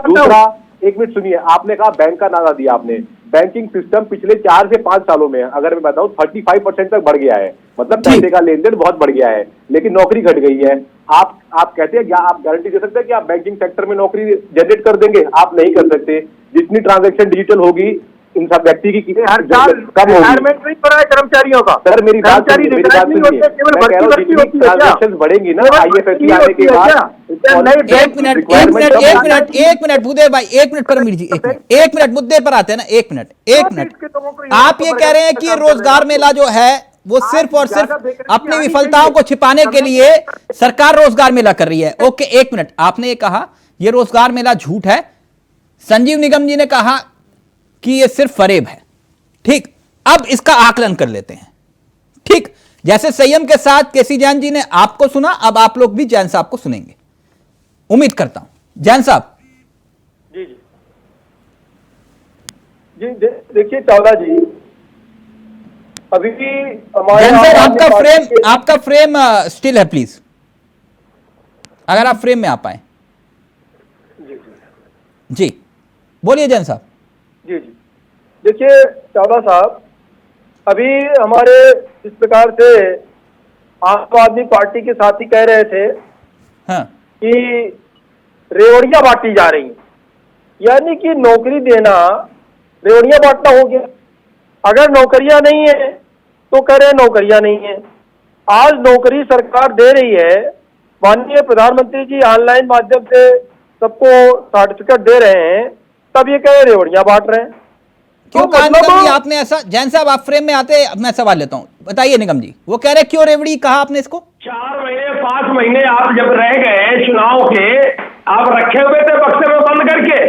दूसरा, एक मिनट सुनिए, आपने कहा बैंक का नारा दिया आपने, बैंकिंग सिस्टम पिछले 4 से 5 सालों में अगर मैं बताऊं 35% तक बढ़ गया है, मतलब पैसे का लेन देन बहुत बढ़ गया है, लेकिन नौकरी घट गई है। आप कहते हैं क्या आप गारंटी दे सकते हैं कि आप बैंकिंग सेक्टर में नौकरी जनरेट कर देंगे? आप नहीं कर सकते। जितनी ट्रांजैक्शन डिजिटल होगी, इन सब व्यक्ति की हर साल कम होगी नहीं पड़ा है कर्मचारियों का। सर मेरी बात सुनिए, ट्रांजैक्शन बढ़ेंगी ना आईएफएससी आने के बाद। एक मिनट भूदेव भाई, एक मिनट परमवीर जी, एक मिनट मुद्दे पर आते हैं ना, एक मिनट। आप ये कह रहे हैं कि रोजगार मेला जो है वो सिर्फ और सिर्फ अपनी विफलताओं को छिपाने के लिए सरकार रोजगार मेला कर रही है। ओके, एक मिनट, आपने ये कहा ये रोजगार मेला झूठ है, संजीव निगम जी ने कहा कि ये सिर्फ फरेब है। ठीक, अब इसका आकलन कर लेते हैं। ठीक, जैसे संयम के साथ केसी जैन जी ने आपको सुना, अब आप लोग भी जैन साहब को सुनेंगे, उम्मीद करता हूं। जैन साहब। जी जी जी, देखिए चावला जी, अभी भी हमारे आपका फ्रेम स्टिल है, प्लीज अगर आप फ्रेम में आ पाए। जी बोलिए जैन साहब। जी जी, देखिए चावला साहब, अभी हमारे इस प्रकार से आम आदमी पार्टी के साथी कह रहे थे हाँ, कि रेवड़ियां बांटी जा रही, यानी कि नौकरी देना रेवड़ियां बांटना हो गया। अगर नौकरियां नहीं है तो कह रहे नौकरियां नहीं है। आज नौकरी सरकार दे रही है, माननीय प्रधानमंत्री जी ऑनलाइन माध्यम से सबको सर्टिफिकेट दे रहे हैं, तब ये कह रेवड़ियां बांट रहे हैं। क्यों तो कहा मतलब निगम जी आपने ऐसा? जैन साहब आप फ्रेम में आते, मैं सवाल लेता हूं, बताइए निगम जी, वो कह रहे क्यों रेवड़ी कहा आपने इसको? 4 महीने 5 महीने आप जब रह गए चुनाव के, आप रखे हुए थे बक्से में बंद करके,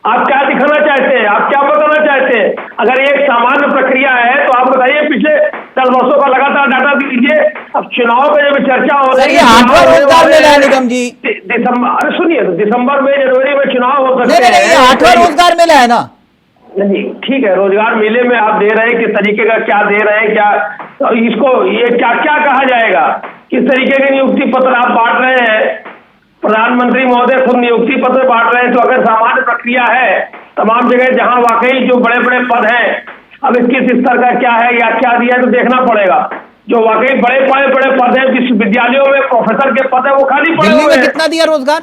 आप क्या दिखाना चाहते हैं, आप क्या बताना चाहते हैं? अगर एक सामान्य प्रक्रिया है तो आप बताइए, पिछले 10 वर्षों का लगातार डाटा दीजिए। अब चुनाव में जब चर्चा हो रही है, 8वां रोजगार मेला है निगम जी। दिसंबर, सुनिए, दिसंबर में जनवरी में चुनाव हो सकते हैं। नहीं, ये 8वां रोजगार मेला है ना? नहीं, ठीक है, रोजगार मेले में आप दे रहे हैं, किस तरीके का क्या दे रहे हैं, क्या तो इसको ये क्या क्या कहा जाएगा, किस तरीके के नियुक्ति पत्र आप बांट रहे हैं? प्रधानमंत्री महोदय खुद नियुक्ति पत्र बांट रहे हैं, तो अगर सामान्य प्रक्रिया है तमाम जगह जहां वाकई जो बड़े बड़े पद हैं, अब इसके स्तर का क्या है या क्या दिया है तो देखना पड़ेगा। जो वाकई बड़े बड़े पद हैं विश्वविद्यालयों में, प्रोफेसर के पद है, वो खाली पड़े दिल्ली हुए में हैं। कितना दिया रोजगार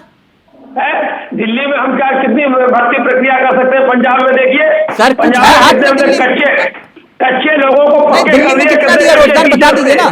है दिल्ली में? हम क्या कितनी भर्ती प्रक्रिया कर सकते हैं? पंजाब में देखिए, सर, कुछ पंजाब है हाथ में में कितने दिल्ली? कच्चे लोगों को नहीं, पक्के दिल्ली कर में दिया, कितना कितने दिया रोजगार कच्चे बता टीचर दीजिए थे। ना।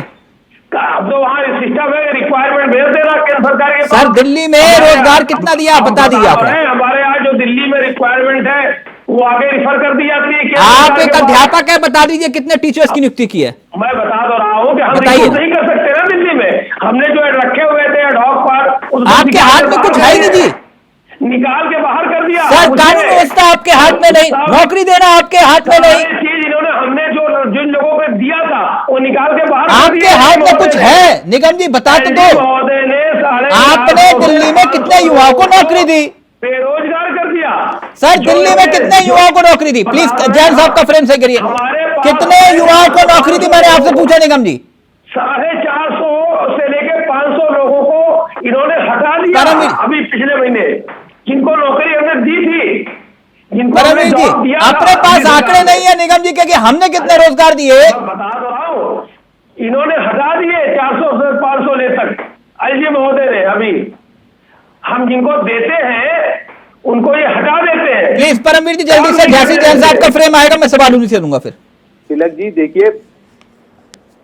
अब तो वहाँ सिस्टम है, रिक्वायरमेंट भेज देना केंद्र सरकार के सर, पास। दिल्ली में रोजगार कितना दिया आप बता दीजिए आप। हमारे यहाँ जो दिल्ली में रिक्वायरमेंट है वो आगे रिफर कर दी जाती है केंद्र आप सरकार एक के पास। अध्यापक है, बता दीजिए कितने टीचर्स की नियुक्ति की है? मैं बता तो रहा हूँ कि हम बताइए रिक्रूट नहीं कर सकते ना दिल्ली में। हमने जो रखे हुए थे एडहॉक पर, उसको आपके निकाल हाथ के में बाहर कुछ कर है ही दिया। नहीं जी। निकाल के बाहर कर दिया। सर, उसने- कानून व्यवस्था आपके हाथ में नहीं, नौकरी देना आपके हाथ में नहीं। सारी चीज इन्होंने, हमने जो जिन लोगों को दिया था वो निकाल के बाहर कर आपके दिया। हाथ में महोदय कुछ ने- है निगम जी, बता तो दो। महोदय ने आपने दिल्ली में कितने युवाओं को नौकरी दी? बेरोजगार कर दिया। सर, दिल्ली में कितने युवाओं को नौकरी दी? प्लीज जैन साहब का फ्रेम सही करिए। कितने युवाओं को नौकरी दी मैंने आपसे पूछा निगम जी? 450 से लेकर 500 लोगों को इन्होंने हटा दिया परमवीर, अभी पिछले महीने, जिनको नौकरी हमने दी थी, जिनको हमने परमवीर जी, जॉब दिया था। अपने पास आंकड़े नहीं है निगम जी कि हमने कितने रोजगार दिए? मैं बता तो रहा हूँ, इन्होंने हटा दिए 400 से 500 ले तक आईजी महोदय ने। अभी हम जिनको देते हैं उनको ये हटा देते हैं। प्लीज परमवीर जी जल्दी से, जैसे जैन साहब का फ्रेम आएगा मैं सवाल उन्हीं से दूंगा फिर। तिलक जी देखिए,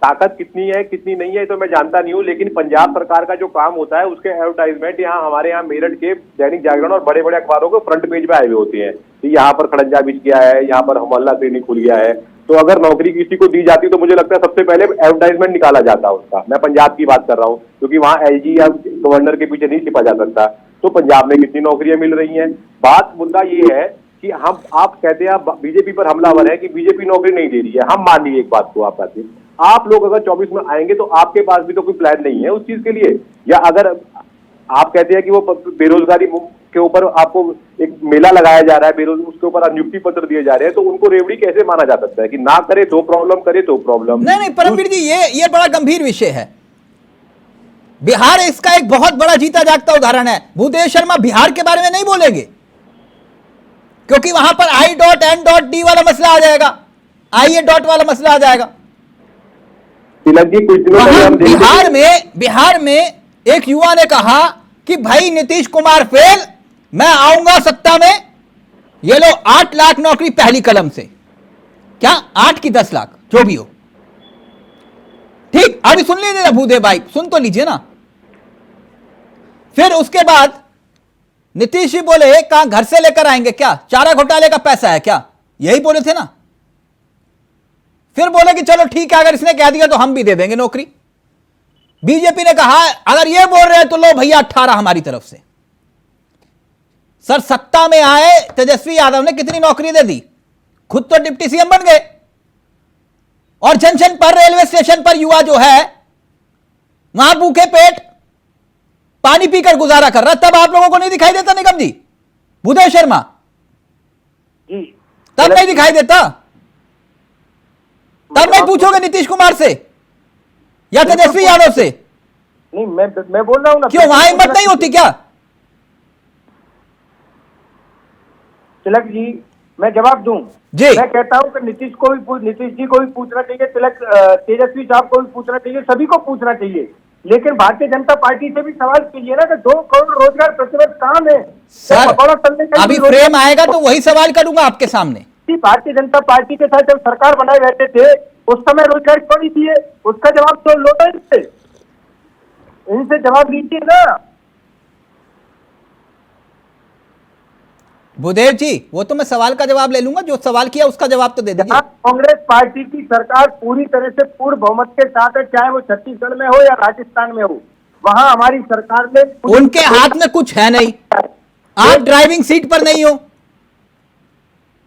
ताकत कितनी है कितनी नहीं है तो मैं जानता नहीं हूँ, लेकिन पंजाब सरकार का जो काम होता है उसके एडवर्टाइजमेंट यहाँ हमारे यहाँ मेरठ के दैनिक जागरण और बड़े बड़े अखबारों के फ्रंट पेज पे आए हुए होते हैं कि यहाँ पर खड़ंजा बिछ गया है, यहाँ पर मोहल्ला क्लिनिक खुल गया है। तो अगर नौकरी किसी को दी जाती तो मुझे लगता है सबसे पहले एडवर्टाइजमेंट निकाला जाता उसका। मैं पंजाब की बात कर रहा हूँ, क्योंकि वहाँ एलजी या गवर्नर के पीछे नहीं छिपा जा सकता। तो पंजाब में कितनी नौकरियां मिल रही हैं? बात मुद्दा ये है कि हम, आप कहते हैं आप बीजेपी पर हमलावर है कि बीजेपी नौकरी नहीं दे रही है। हम मान लीजिए एक बात को, आप कहते हैं आप लोग अगर 24 में आएंगे तो आपके पास भी तो कोई प्लान नहीं है उस चीज के लिए। या अगर आप कहते हैं कि वो बेरोजगारी के ऊपर आपको एक मेला लगाया जा रहा है, बेरोजगार उसके ऊपर नियुक्ति पत्र दिए जा रहे हैं, तो उनको रेवड़ी कैसे माना जा सकता है कि ना करे तो प्रॉब्लम, करे तो प्रॉब्लम? नहीं परमवीर जी, ये बड़ा गंभीर विषय है। बिहार इसका एक बहुत बड़ा जीता जागता उदाहरण है। भूदेव शर्मा बिहार के बारे में नहीं बोलेंगे क्योंकि वहां पर I.N.D वाला मसला आ जाएगा, IA डॉट वाला मसला आ जाएगा। तिलक जी कुछ दिनों पहले हम बिहार में एक युवा ने कहा कि भाई नीतीश कुमार फेल, मैं आऊंगा सत्ता में, ये लो 8 लाख नौकरी पहली कलम से। क्या 8 की 10 लाख जो भी हो, ठीक। अभी सुन लीजिए ना भूदेव भाई, सुन तो लीजिए ना। फिर उसके बाद नीतीश जी बोले कहां घर से लेकर आएंगे क्या, चारा घोटाले का पैसा है क्या, यही बोले थे ना। फिर बोले कि चलो ठीक है, अगर इसने कह दिया तो हम भी दे देंगे नौकरी। बीजेपी ने कहा अगर ये बोल रहे हैं तो लो भैया 18 हमारी तरफ से। सर, सत्ता में आए तेजस्वी यादव ने कितनी नौकरी दे दी, खुद तो डिप्टी सीएम बन गए, और जंक्शन पर, रेलवे स्टेशन पर युवा जो है वहां भूखे पेट पानी पीकर गुजारा कर रहा। तब आप लोगों को नहीं दिखाई देता निगम जी, भूदेव शर्मा जी, तब नहीं दिखाई देता? तब नहीं पूछोगे नीतीश कुमार से या तेजस्वी यादव से? नहीं, मैं बोल रहा हूँ ना, क्यों वहां हिम्मत नहीं होती क्या? तिलक जी मैं जवाब दूं जी। मैं कहता हूं कि नीतीश जी को भी पूछना चाहिए, तेजस्वी साहब को भी पूछना चाहिए, सभी को पूछना चाहिए। लेकिन भारतीय जनता पार्टी से भी सवाल कीजिए ना कि 2 करोड़ रोजगार प्रतिवर्ष कहां है? सर, अभी फ्रेम आएगा तो वही सवाल करूंगा आपके सामने। भारतीय जनता पार्टी के साथ जब सरकार बनाए रहते थे उस समय रोजगार क्यों नहीं दिए? उसका जवाब तो लो ना, इनसे जवाब लीजिए ना। भूदेव जी, वो तो मैं सवाल का जवाब ले लूंगा, जो सवाल किया उसका जवाब तो दे दीजिए। कांग्रेस पार्टी की सरकार पूरी तरह से पूर्ण बहुमत के साथ है, चाहे वो छत्तीसगढ़ में हो या राजस्थान में हो, वहां हमारी सरकार ने उनके हाथ में कुछ है नहीं, आप ड्राइविंग सीट पर नहीं हो,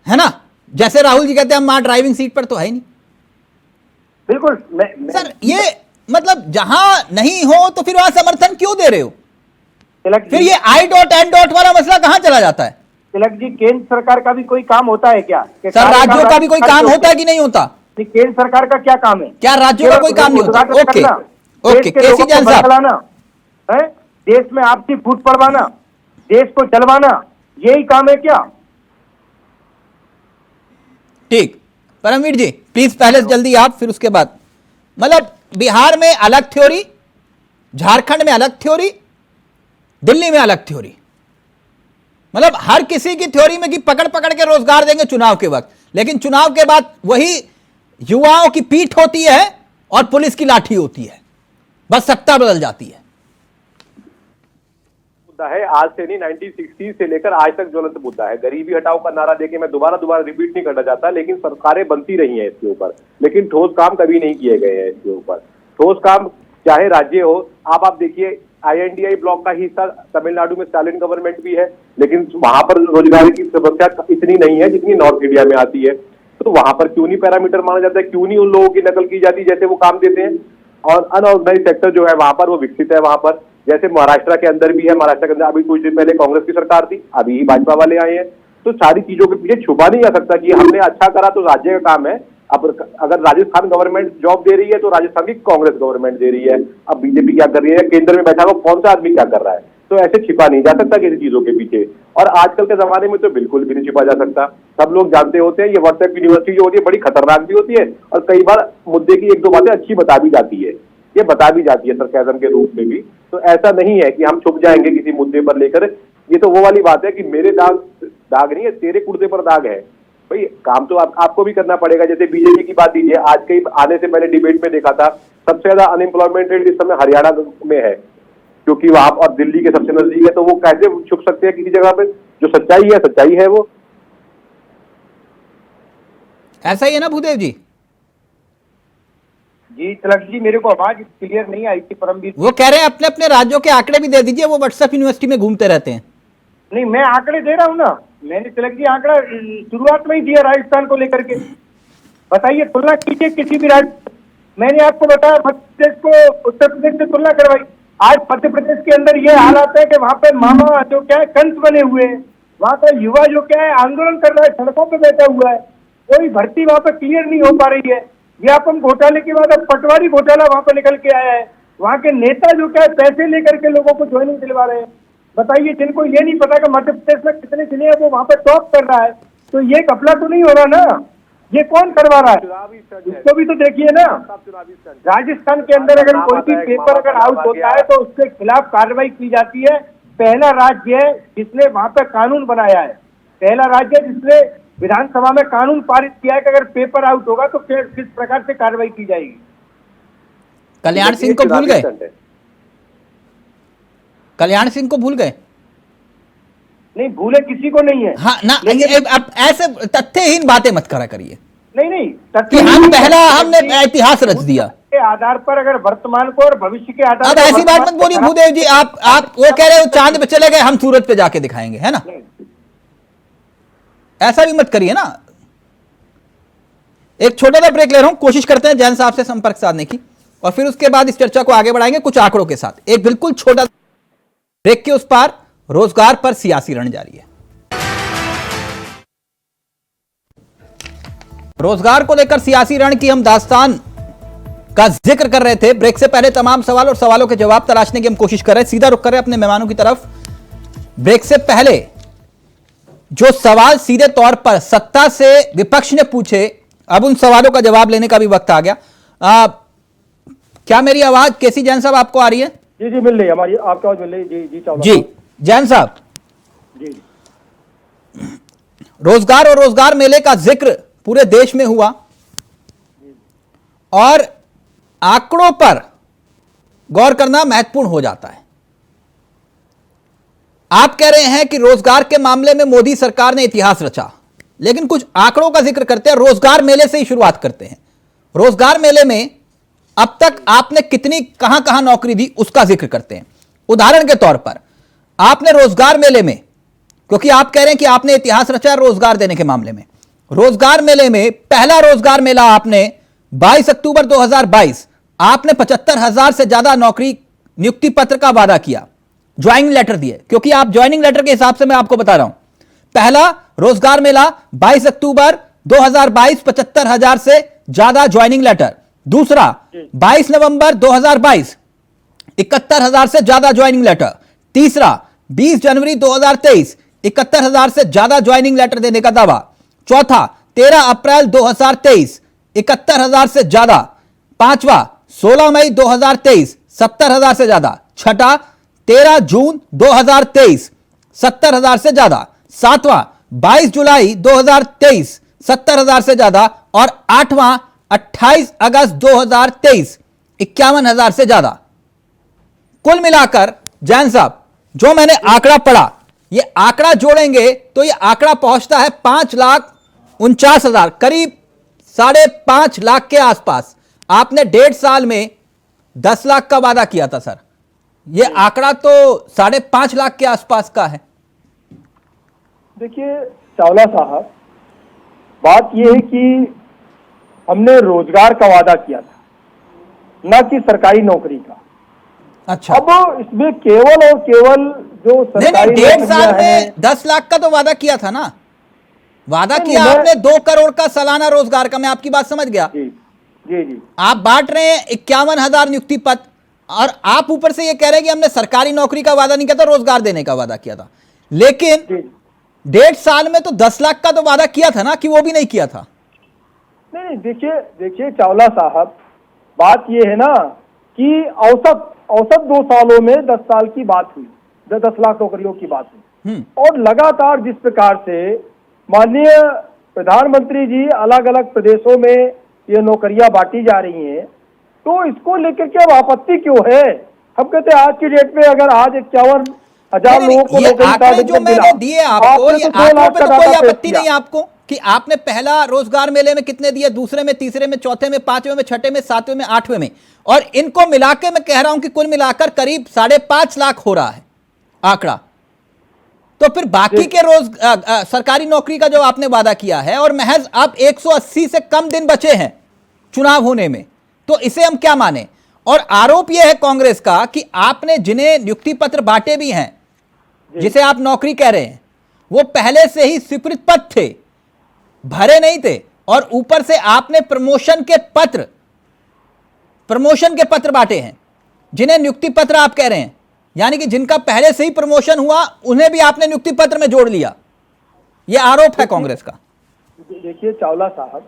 है ना? जैसे राहुल जी कहते हैं हम वहां ड्राइविंग सीट पर तो है ही नहीं। बिल्कुल सर ये मतलब जहां नहीं हो तो फिर वहां समर्थन क्यों दे रहे हो? फिर ये आई डॉट एन डॉट वाला मसला कहां चला जाता है? तिलक जी, केंद्र सरकार का भी कोई काम होता है क्या? सर राज्यों का भी कोई काम होता है कि नहीं होता? केंद्र सरकार का क्या काम है? क्या राज्यों का कोई काम नहीं होता? ओके ओके, केसी जैन साहब, है देश में आपसी फूट पड़वाना, देश को चलवाना, यही काम है क्या? ठीक, परमवीर जी प्लीज पहले जल्दी आप, फिर उसके बाद। मतलब बिहार में अलग थ्योरी, झारखंड में अलग थ्योरी, दिल्ली में अलग थ्योरी, मतलब हर किसी की थ्योरी में कि पकड़ पकड़ के रोजगार देंगे चुनाव के वक्त, लेकिन चुनाव के बाद वही युवाओं की पीठ होती है और पुलिस की लाठी होती है, बस सत्ता बदल जाती है। मुद्दा है आज से नहीं, 1960 से लेकर आज तक ज्वलंत मुद्दा है। गरीबी हटाओ का नारा देके मैं दोबारा रिपीट नहीं करना चाहता, लेकिन सरकारें बनती रही हैं इसके ऊपर, लेकिन ठोस काम कभी नहीं किए गए हैं इसके ऊपर। ठोस काम चाहे राज्य हो, आप देखिए INDI ब्लॉक का हिस्सा तमिलनाडु में स्टालिन गवर्नमेंट भी है, लेकिन वहां पर रोजगार की समस्या इतनी नहीं है जितनी नॉर्थ इंडिया में आती है। तो वहां पर क्यों नहीं पैरामीटर माना जाता है, क्यों नहीं उन लोगों की नकल की जाती जैसे वो काम देते हैं? और अनऑर्गेनाइज सेक्टर जो है वहां पर वो विकसित है, वहां पर जैसे महाराष्ट्र के अंदर भी है। महाराष्ट्र के अंदर अभी कुछ दिन पहले कांग्रेस की सरकार थी, अभी ही भाजपा वाले आए हैं। तो सारी चीजों के पीछे छुपा नहीं जा सकता कि हमने अच्छा करा तो राज्य का काम है। अब अगर राजस्थान गवर्नमेंट जॉब दे रही है तो राजस्थान की कांग्रेस गवर्नमेंट दे रही है, अब बीजेपी क्या कर रही है, केंद्र में बैठा हुआ कौन सा आदमी क्या कर रहा है। तो ऐसे छिपा नहीं जा सकता किसी चीजों के पीछे, और आजकल के जमाने में तो बिल्कुल भी नहीं छिपा जा सकता। सब लोग जानते होते हैं ये व्हाट्सएप यूनिवर्सिटी जो होती है बड़ी खतरनाक भी होती है, और कई बार मुद्दे की एक दो बातें अच्छी बता भी जाती है, ये बता भी जाती है सरकाज़म के रूप में भी। तो ऐसा नहीं है कि हम छुप जाएंगे किसी मुद्दे पर लेकर। ये तो वो वाली बात है कि मेरे दाग नहीं है, तेरे कुर्ते पर दाग है। भाई काम तो आपको भी करना पड़ेगा। जैसे बीजेपी की बात कीजिए, आज के आने से मैंने डिबेट में देखा था सबसे ज्यादा अनएम्प्लॉयमेंट रेट इस समय हरियाणा में है, क्योंकि वहां और दिल्ली के सबसे नजदीक है। तो वो कैसे छुप सकते हैं किसी जगह पे? जो सच्चाई है वो ऐसा ही है ना भूदेव जी? जी तिलक जी, मेरे को आवाज क्लियर नहीं आई थी परमवीर। वो कह रहे हैं अपने अपने राज्यों के आंकड़े भी दे दीजिए, वो व्हाट्सएप यूनिवर्सिटी में घूमते रहते हैं। नहीं, मैं आंकड़े दे रहा हूँ ना, मैंने तिलक जी आंकड़ा शुरुआत में ही दिया राजस्थान को लेकर के। बताइए, तुलना कीजिए किसी भी राज्य। मैंने आपको बताया मध्य प्रदेश को उत्तर प्रदेश से तुलना करवाई। आज मध्य प्रदेश के अंदर ये हालात है कि वहाँ पे मामा जो क्या है कंस बने हुए हैं, वहाँ का युवा जो क्या है आंदोलन कर रहा है, सड़कों पे बैठा हुआ है, कोई भर्ती वहाँ पे क्लियर नहीं हो पा रही है। व्यापम घोटाले के बाद अब पटवारी घोटाला वहाँ पे निकल के आया है। वहाँ के नेता जो क्या है पैसे लेकर के लोगों को ज्वाइनिंग दिलवा रहे हैं। बताइए, जिनको ये नहीं पता कि मध्य प्रदेश में कितने जिले हैं वो वहाँ पे टॉप कर रहा है, तो ये घपला तो नहीं हो रहा ना? ये कौन करवा रहा है? इसको भी तो देखिए ना। राजस्थान के अंदर अगर कोई भी पेपर अगर आउट होता है तो उसके खिलाफ कार्रवाई की जाती है। पहला राज्य है जिसने वहाँ पे कानून बनाया है, पहला राज्य जिसने विधानसभा में कानून पारित किया है कि अगर पेपर आउट होगा तो फिर किस प्रकार से कार्रवाई की जाएगी। कल्याण सिंह को भूल गए? कल्याण सिंह को भूल गए? नहीं, भूले किसी को नहीं है। हाँ ना, अब ऐसे तथ्यहीन बातें मत करा करिए। नहीं, कि हमने इतिहास रच दिया के आधार पर, अगर वर्तमान को और भविष्य के आधार पर। अब ऐसी बात मत बोलिए भूदेव जी, आप वो कह रहे हो चांद पे चले गए, हम सूरज पे जाके दिखाएंगे, है ना? ऐसा भी मत करिए ना। एक छोटा सा ब्रेक ले रहा हूं, कोशिश करते हैं जैन साहब से संपर्क साधने की, और फिर उसके बाद इस चर्चा को आगे बढ़ाएंगे कुछ आंकड़ों के साथ। एक बिल्कुल छोटा ब्रेक के उस पार रोजगार पर सियासी रण जारी है। रोजगार को लेकर सियासी रण की हम दास्तान का जिक्र कर रहे थे। ब्रेक से पहले तमाम सवाल और सवालों के जवाब तलाशने की हम कोशिश कर रहे हैं। सीधा रुक कर रहे हैं अपने मेहमानों की तरफ। ब्रेक से पहले जो सवाल सीधे तौर पर सत्ता से विपक्ष ने पूछे, अब उन सवालों का जवाब लेने का भी वक्त आ गया। क्या मेरी आवाज केसी जैन साहब आपको आ रही है? जी मिल रही है, हमारी आपकी आवाज मिल रही है। जी जैन साहब जी। रोजगार और रोजगार मेले का जिक्र पूरे देश में हुआ, और आंकड़ों पर गौर करना महत्वपूर्ण हो जाता है। आप कह रहे हैं कि रोजगार के मामले में मोदी सरकार ने इतिहास रचा, लेकिन कुछ आंकड़ों का जिक्र करते हैं। रोजगार मेले से ही शुरुआत करते हैं। रोजगार मेले में अब तक आपने कितनी कहां कहां नौकरी दी उसका जिक्र करते हैं। उदाहरण के तौर पर आपने रोजगार मेले में, क्योंकि आप कह रहे हैं कि आपने इतिहास रचा है रोजगार देने के मामले में, रोजगार मेले में पहला रोजगार मेला आपने 22 अक्टूबर 2022 आपने 75,000 से ज्यादा नौकरी नियुक्ति पत्र का वादा किया, ज्वाइनिंग लेटर दिए, क्योंकि आप ज्वाइनिंग लेटर के हिसाब से मैं आपको बता रहा हूं। पहला रोजगार मेला 22 अक्टूबर 2022 75,000 से ज्यादा ज्वाइनिंग लेटर। दूसरा 22 नवंबर 2022 71,000 से ज्यादा ज्वाइनिंग लेटर। तीसरा 20 जनवरी 2023 71,000 से ज्यादा ज्वाइनिंग लेटर देने का दावा। चौथा 13 अप्रैल 2023 71,000 से ज्यादा। पांचवा 16 मई 2023 70,000 से ज्यादा। छठा 13 जून 2023 70,000 से ज्यादा। सातवां 22 जुलाई 2023 70,000 से ज्यादा। और आठवां 28 अगस्त 2023 51,000 से ज्यादा। कुल मिलाकर जैन साहब जो मैंने आंकड़ा पढ़ा, ये आंकड़ा जोड़ेंगे तो ये आंकड़ा पहुंचता है 5,49,000, करीब 5.5 लाख के आसपास। आपने 1.5 साल में 10 लाख का वादा किया था सर, ये आंकड़ा तो 5.5 लाख के आसपास का है। देखिए चावला साहब, बात यह है कि हमने रोजगार का वादा किया था, न कि सरकारी नौकरी का। अच्छा, अब इसमें केवल और केवल जो सरकारी 1.5 साल में 10 लाख का तो वादा किया था ना, वादा किया आपने 2 करोड़ का सालाना रोजगार का। मैं आपकी बात समझ गया। जी जी जी। आप बांट रहे हैं 51,000 नियुक्ति पत्र, और आप ऊपर से ये कह रहे हैं कि हमने सरकारी नौकरी का वादा नहीं किया था, रोजगार देने का वादा किया था। लेकिन 1.5 साल में तो 10 लाख का तो वादा किया था ना, कि वो भी नहीं किया था? नहीं, देखिए चावला साहब, बात ये है ना कि औसत 2 सालों में 10 साल की बात हुई, 10 लाख नौकरियों की बात हुई। और लगातार जिस प्रकार से माननीय प्रधानमंत्री जी अलग अलग प्रदेशों में ये नौकरियां बांटी जा रही हैं, तो इसको लेकर के अब आपत्ति क्यों है? हम कहते हैं आज की डेट में अगर आज 51,000 लोगों को नौकरी जो मैंने दिए आपको, ये आंकड़ों पे तो कोई आपत्ति नहीं आपको कि आपने पहला रोजगार मेले में कितने दिए, दूसरे में, तीसरे में, चौथे में, पांचवें में, छठे में, सातवें में, आठवें में, और इनको मिलाकर मैं कह रहा हूं कि कुल मिलाकर करीब 5.5 लाख हो रहा है आंकड़ा। तो फिर बाकी के सरकारी नौकरी का जो आपने वादा किया है, और महज अब 180 से कम दिन बचे हैं चुनाव होने में, तो इसे हम क्या माने? और आरोप यह है कांग्रेस का कि आपने जिन्हें नियुक्ति पत्र बांटे भी हैं, जिसे आप नौकरी कह रहे हैं, वो पहले से ही स्वीकृत पत्र थे, भरे नहीं थे, और ऊपर से आपने प्रमोशन के पत्र बांटे हैं। जिन्हें नियुक्ति पत्र आप कह रहे हैं, यानी कि जिनका पहले से ही प्रमोशन हुआ, उन्हें भी आपने नियुक्ति पत्र में जोड़ लिया। यह आरोप है कांग्रेस का। देखिए चावला साहब,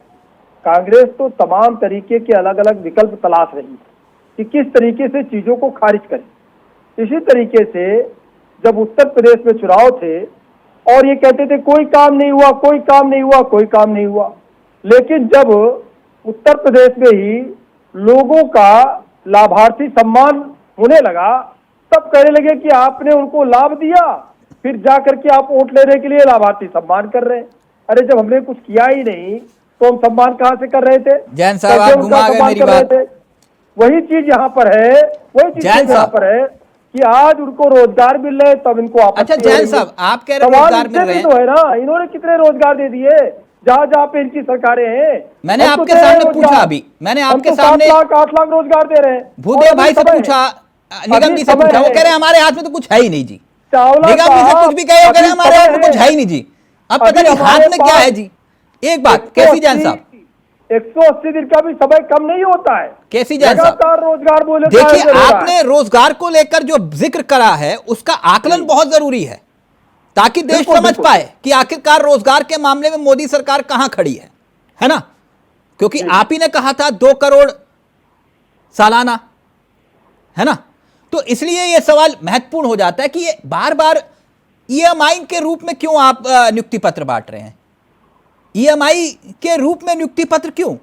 कांग्रेस तो तमाम तरीके के अलग अलग विकल्प तलाश रही है कि किस तरीके से चीजों को खारिज करें। इसी तरीके से जब उत्तर प्रदेश में चुनाव थे और ये कहते थे कोई काम नहीं हुआ, कोई काम नहीं हुआ, कोई काम नहीं हुआ, लेकिन जब उत्तर प्रदेश में ही लोगों का लाभार्थी सम्मान होने लगा, तब कहने लगे कि आपने उनको लाभ दिया, फिर जाकर के आप वोट लेने के लिए लाभार्थी सम्मान कर रहे हैं। अरे जब हमने कुछ किया ही नहीं तो हम सम्मान कहां से कर रहे थे? जैन साहब आप घुमा गए मेरी बात। वही चीज यहाँ पर है, वही चीज यहाँ पर है कि आज उनको रोजगार मिल रहे, तब इनको अच्छा जैन साहब आप कह रहे हैं रोजगार मिल रहे हैं, तो है ना, इन्होंने कितने रोजगार दे दिए जहाँ जहाँ पे इनकी सरकारें हैं। मैंने आपके सामने पूछा, अभी मैंने आपके सामने 7 लाख रोजगार दे रहे हैं। भूदेव भाई से पूछा, निगम जी से पूछा, वो कह रहे हैं हमारे हाथ में तो कुछ है ही नहीं जी। निगम जी से कुछ भी कहे, वो कह रहे हैं हमारे हाथ में कुछ है ही नहीं जी। अब पता नहीं हाथ में क्या है जी। एक बात केसी जैन साहब, 180 दिन का भी समय कम नहीं होता है। केसी जैन साहब रोजगार बोले, देखिए आपने रोजगार को लेकर जो जिक्र करा है उसका आकलन बहुत जरूरी है, ताकि देश समझ पाए कि आखिरकार रोजगार के मामले में मोदी सरकार कहां खड़ी है ना? क्योंकि आप ही ने कहा था 2 करोड़ सालाना, है ना? तो इसलिए यह सवाल महत्वपूर्ण हो जाता है कि ये बार बार ईएमआई के रूप में क्यों आप नियुक्ति पत्र बांट रहे हैं? ईएमआई के रूप में नियुक्ति पत्र क्यों?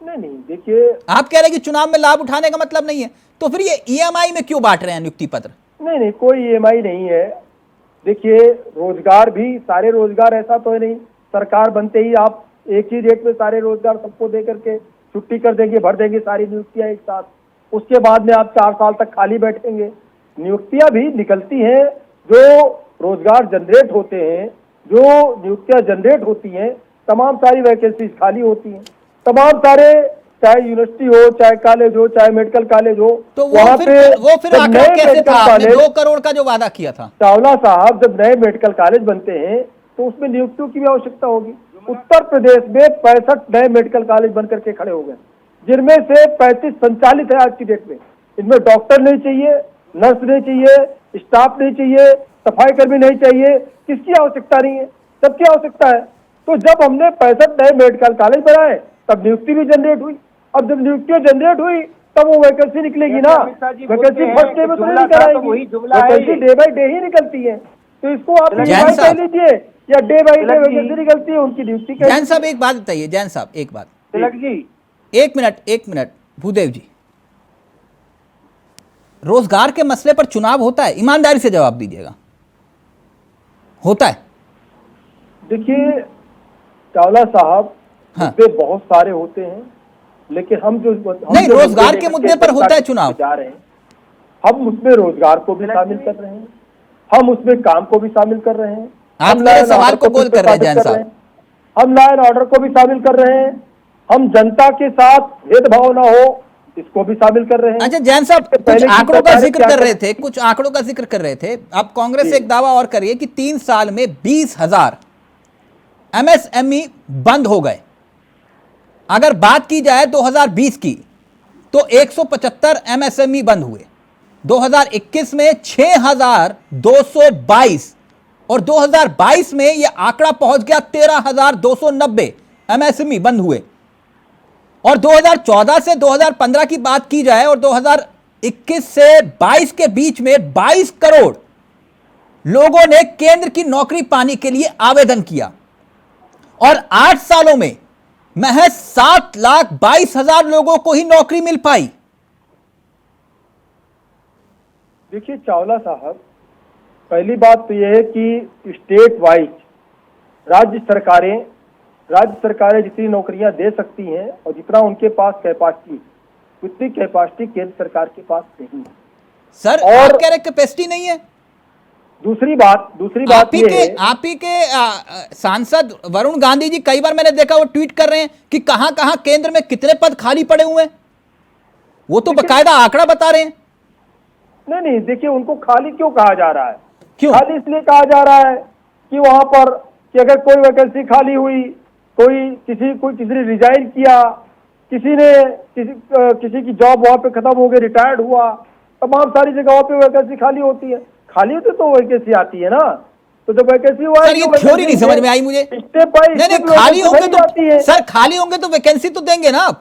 नहीं देखिए, आप कह रहे हैं कि चुनाव में लाभ उठाने का मतलब नहीं है, तो फिर ये ईएमआई में क्यों बांट रहे हैं नियुक्ति पत्र? नहीं नहीं, कोई ईएमआई नहीं है। देखिए, रोजगार भी सारे रोजगार ऐसा तो है नहीं, सरकार बनते ही आप एक ही रेट में सारे रोजगार सबको दे करके छुट्टी कर देंगे, भर देंगे सारी नियुक्तियां एक साथ, उसके बाद में आप 4 साल तक खाली बैठेंगे। नियुक्तियां भी निकलती हैं, जो रोजगार जनरेट होते हैं, जो नियुक्तियां जनरेट होती हैं, तमाम सारी वैकेंसीज खाली होती हैं, तमाम सारे, चाहे यूनिवर्सिटी हो, चाहे कॉलेज हो, चाहे मेडिकल कॉलेज हो, तो वहां पे वो फिर जब आंकड़ा नए कैसे मेडिकल था? आपने कॉलेज, 2 करोड़ का जो वादा किया था चावला साहब, जब नए मेडिकल कॉलेज बनते हैं तो उसमें नियुक्तियों की भी आवश्यकता होगी। उत्तर प्रदेश में 65 नए मेडिकल कॉलेज बन करके खड़े हो गए, जिनमें से 35 संचालित है आज की डेट में। इनमें डॉक्टर नहीं चाहिए, नर्स नहीं चाहिए, स्टाफ नहीं चाहिए, सफाई कर्मी नहीं चाहिए, किसकी आवश्यकता नहीं है, सबकी आवश्यकता है। तो जब हमने 65 नए मेडिकल कॉलेज बनाए तब नियुक्ति भी जनरेट हुई। अब जब नियुक्तियां जनरेट हुई तब वो वैकेंसी निकलेगी ना, वैकेंसी फर्स्ट डे में तो नहीं कराएगी, वैकेंसी डे बाई डे ही निकलती है। तो इसको आप जैन साहब, कह लीजिए या डे बाई डे वैकेंसी निकलती है, उनकी ड्यूटी। जैन साहब एक बात बताइए, जैन साहब एक बात, तिलक जी, एक मिनट भूदेव जी, रोजगार के मसले पर चुनाव होता है? ईमानदारी से जवाब दीजिएगा, होता है? देखिए चावला साहब, हाँ। मुद्दे बहुत सारे होते हैं, लेकिन हम जो नहीं, रोजगार के मुद्दे पर होता है चुनाव, जा रहे हैं, हम उसमें रोजगार को भी शामिल कर रहे हैं, हम उसमें काम को भी शामिल कर रहे हैं, आप मेरे सवाल को गोल कर रहे हैं जैन साहब, हम लॉ एंड ऑर्डर को भी शामिल कर रहे हैं, हम जनता के साथ भेदभाव ना हो इसको भी शामिल कर रहे हैं। अच्छा जैन साहब, कुछ पहले की आंकड़ों का सरकारें जिक्र क्या कर कर- रहे थे, कुछ आंकड़ों का जिक्र कर रहे थे। अब कांग्रेस एक दावा और करिए कि 3 साल में 20,000 एमएसएमई बंद हो गए। अगर बात की जाए 2020 की तो 175 एमएसएमई बंद हुए, 2021 में 6,222 और 2022 में यह आंकड़ा पहुंच गया 13,290 एमएसएमई बंद हुए। और 2014 से 2015 की बात की जाए और 2021 से 22 के बीच में 22 करोड़ लोगों ने केंद्र की नौकरी पाने के लिए आवेदन किया और 8 सालों में महज 7,22,000 लोगों को ही नौकरी मिल पाई। देखिए चावला साहब, पहली बात तो यह है कि स्टेट वाइज राज्य सरकारें जितनी नौकरियां दे सकती हैं और जितना उनके पास कैपेसिटी, उतनी कैपेसिटी केंद्र सरकार के पास नहीं है। सर और आप कह रहे कैपेसिटी नहीं है? दूसरी बात आप ही के सांसद वरुण गांधी जी, कई बार मैंने देखा वो ट्वीट कर रहे हैं कि कहां कहां केंद्र में कितने पद खाली पड़े हुए हैं, वो तो बकायदा आंकड़ा बता रहे हैं। नहीं, देखिए उनको खाली क्यों कहा जा रहा है? क्यों खाली इसलिए कहा जा रहा है कि वहां पर कि अगर कोई वैकेंसी खाली हुई, किसी ने रिजाइन किया, किसी की जॉब वहां पे खत्म हो गई, रिटायर्ड हुआ, तमाम सारी जगहों पे वैकेंसी खाली होती है। खाली होती तो वैकेंसी आती है ना, तो जब वैकेंसी हुआ सर ये थ्योरी नहीं समझ में आई मुझे। स्टेप बाय नहीं खाली होंगे तो सर, खाली होंगे तो वैकेंसी तो देंगे ना आप,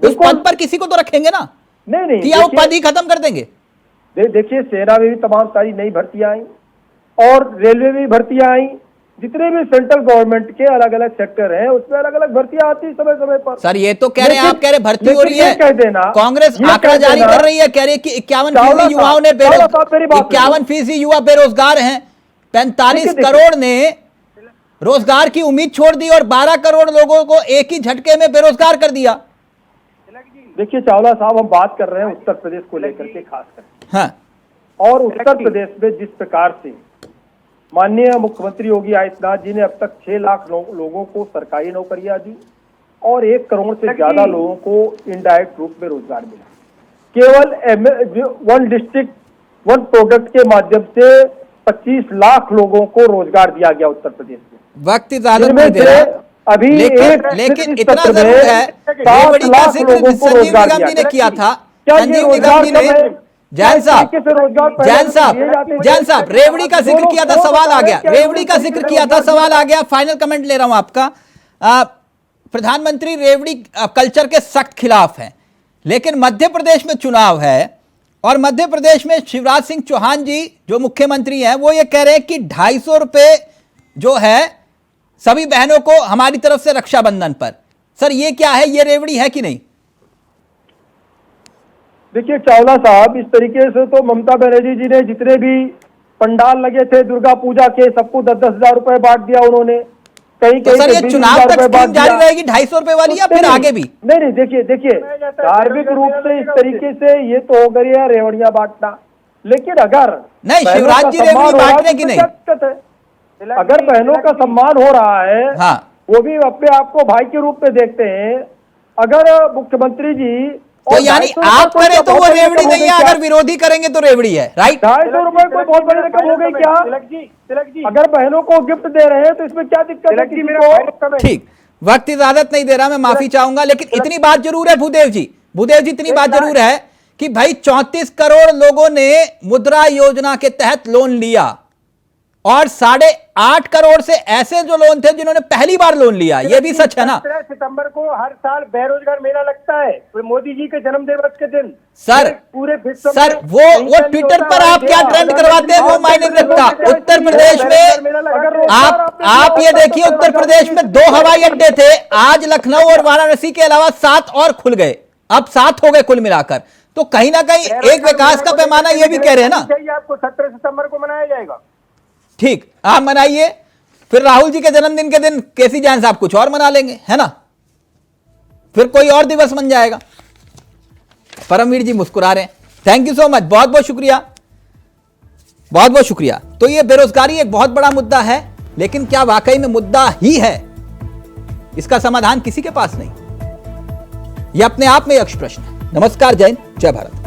उस पद पर किसी को तो रखेंगे ना, नहीं कि आप पद ही खत्म कर देंगे। देखिए सेना में भी तमाम सारी नई भर्तियां आई और रेलवे में भी भर्तियां आई, जितने भी सेंट्रल गवर्नमेंट के अलग अलग सेक्टर हैं उसमें अलग अलग भर्तियां आती है समय समय पर। सर ये तो कह रहे हैं, आप कह रहे भर्ती हो रही है, कह देना कांग्रेस आंकड़ा जारी कर रही है, कह रही है कि 51% युवाओं ने 51% युवा बेरोजगार हैं, 45 करोड़ ने रोजगार की उम्मीद छोड़ दी और 12 करोड़ लोगों को एक ही झटके में बेरोजगार कर दिया। देखिए चावला साहब, हम बात कर रहे हैं उत्तर प्रदेश को लेकर के खासकर, हाँ, और उत्तर प्रदेश में जिस प्रकार से माननीय मुख्यमंत्री योगी आदित्यनाथ जी ने अब तक 6 लाख लोगों को सरकारी नौकरियां दी और 1 करोड़ से ज्यादा लोगों को इनडायरेक्ट रूप में रोजगार मिला। केवल वन डिस्ट्रिक्ट वन प्रोडक्ट के माध्यम से 25 लाख लोगों को रोजगार दिया गया उत्तर प्रदेश में। वक्त इजाजत नहीं दे रहा अभी लेकिन इतना जरूर है, रेवड़ी का जिक्र संजीव निगम जी ने किया था, संजीव निगम जी ने, जैन साहब रेवड़ी का जिक्र किया था, सवाल आ गया, रेवड़ी का जिक्र किया था, सवाल आ गया, फाइनल कमेंट ले रहा हूं आपका। प्रधानमंत्री रेवड़ी कल्चर के सख्त खिलाफ हैं, लेकिन मध्य प्रदेश में चुनाव है और मध्य प्रदेश में शिवराज सिंह चौहान जी जो मुख्यमंत्री हैं वो ये कह रहे हैं कि 250 रुपए जो है सभी बहनों को हमारी तरफ से रक्षाबंधन पर। सर ये क्या है, ये रेवड़ी है कि नहीं? देखिए चावला साहब, इस तरीके से तो ममता बनर्जी जी ने जितने भी पंडाल लगे थे दुर्गा पूजा के, सबको 10-10 हजार रुपए बांट दिया उन्होंने। कहीं तो सर, ये 20,000 चुनाव तक रुपए स्कीम बांट जारी दिया। रहेगी 250 रुपए वाली, या फिर आगे भी? नहीं, देखिए धार्मिक रूप से इस तरीके से ये तो हो गई है रेवड़ियां बांटना, लेकिन अगर नहीं, शिवराज जी रेवड़ी बांटने की नहीं, अगर बहनों का सम्मान हो रहा है, हाँ, वो भी अपने आप को भाई के रूप में देखते हैं, अगर मुख्यमंत्री जी तो यानी आप करें तो वो रेवड़ी नहीं है, अगर विरोधी करेंगे तो रेवड़ी है, राइट? 250 रुपए कोई बहुत बड़ी रकम हो गई क्या? तिलक जी, अगर बहनों को गिफ्ट दे रहे हैं तो इसमें क्या दिक्कत है किसी को? ठीक, वक्त इजाजत नहीं दे रहा, मैं माफी चाहूंगा, लेकिन इतनी बात जरूर है भूदेव जी, इतनी बात जरूर है कि भाई 34 करोड़ लोगों ने मुद्रा योजना के तहत लोन लिया, और 8.5 करोड़ से ऐसे जो लोन थे जिन्होंने पहली बार लोन लिया। ये भी सच है ना? 17 सितंबर को हर साल बेरोजगार मेला लगता है, मोदी जी के जन्मदिवस के दिन। सर पूरे विश्व सर, वो ट्विटर पर आप क्या ट्रेंड करवाते हैं वो मायने नहीं रखता। उत्तर प्रदेश में आप ये देखिए, उत्तर प्रदेश में 2 हवाई अड्डे थे, आज लखनऊ और वाराणसी के अलावा 7 और खुल गए, अब 7 हो गए कुल मिलाकर। तो कहीं ना कहीं एक विकास का पैमाना, ये भी कह रहे हैं ना आपको 17 सितंबर को मनाया जाएगा। ठीक, आप मनाइए, फिर राहुल जी के जन्मदिन के दिन केसी जैन साहब कुछ और मना लेंगे, है ना? फिर कोई और दिवस बन जाएगा। परमवीर जी मुस्कुरा रहे हैं, थैंक यू सो मच, बहुत बहुत शुक्रिया, बहुत बहुत शुक्रिया। तो ये बेरोजगारी एक बहुत बड़ा मुद्दा है, लेकिन क्या वाकई में मुद्दा ही है? इसका समाधान किसी के पास नहीं, यह अपने आप में यक्ष प्रश्न है। नमस्कार, जय हिंद, जय भारत।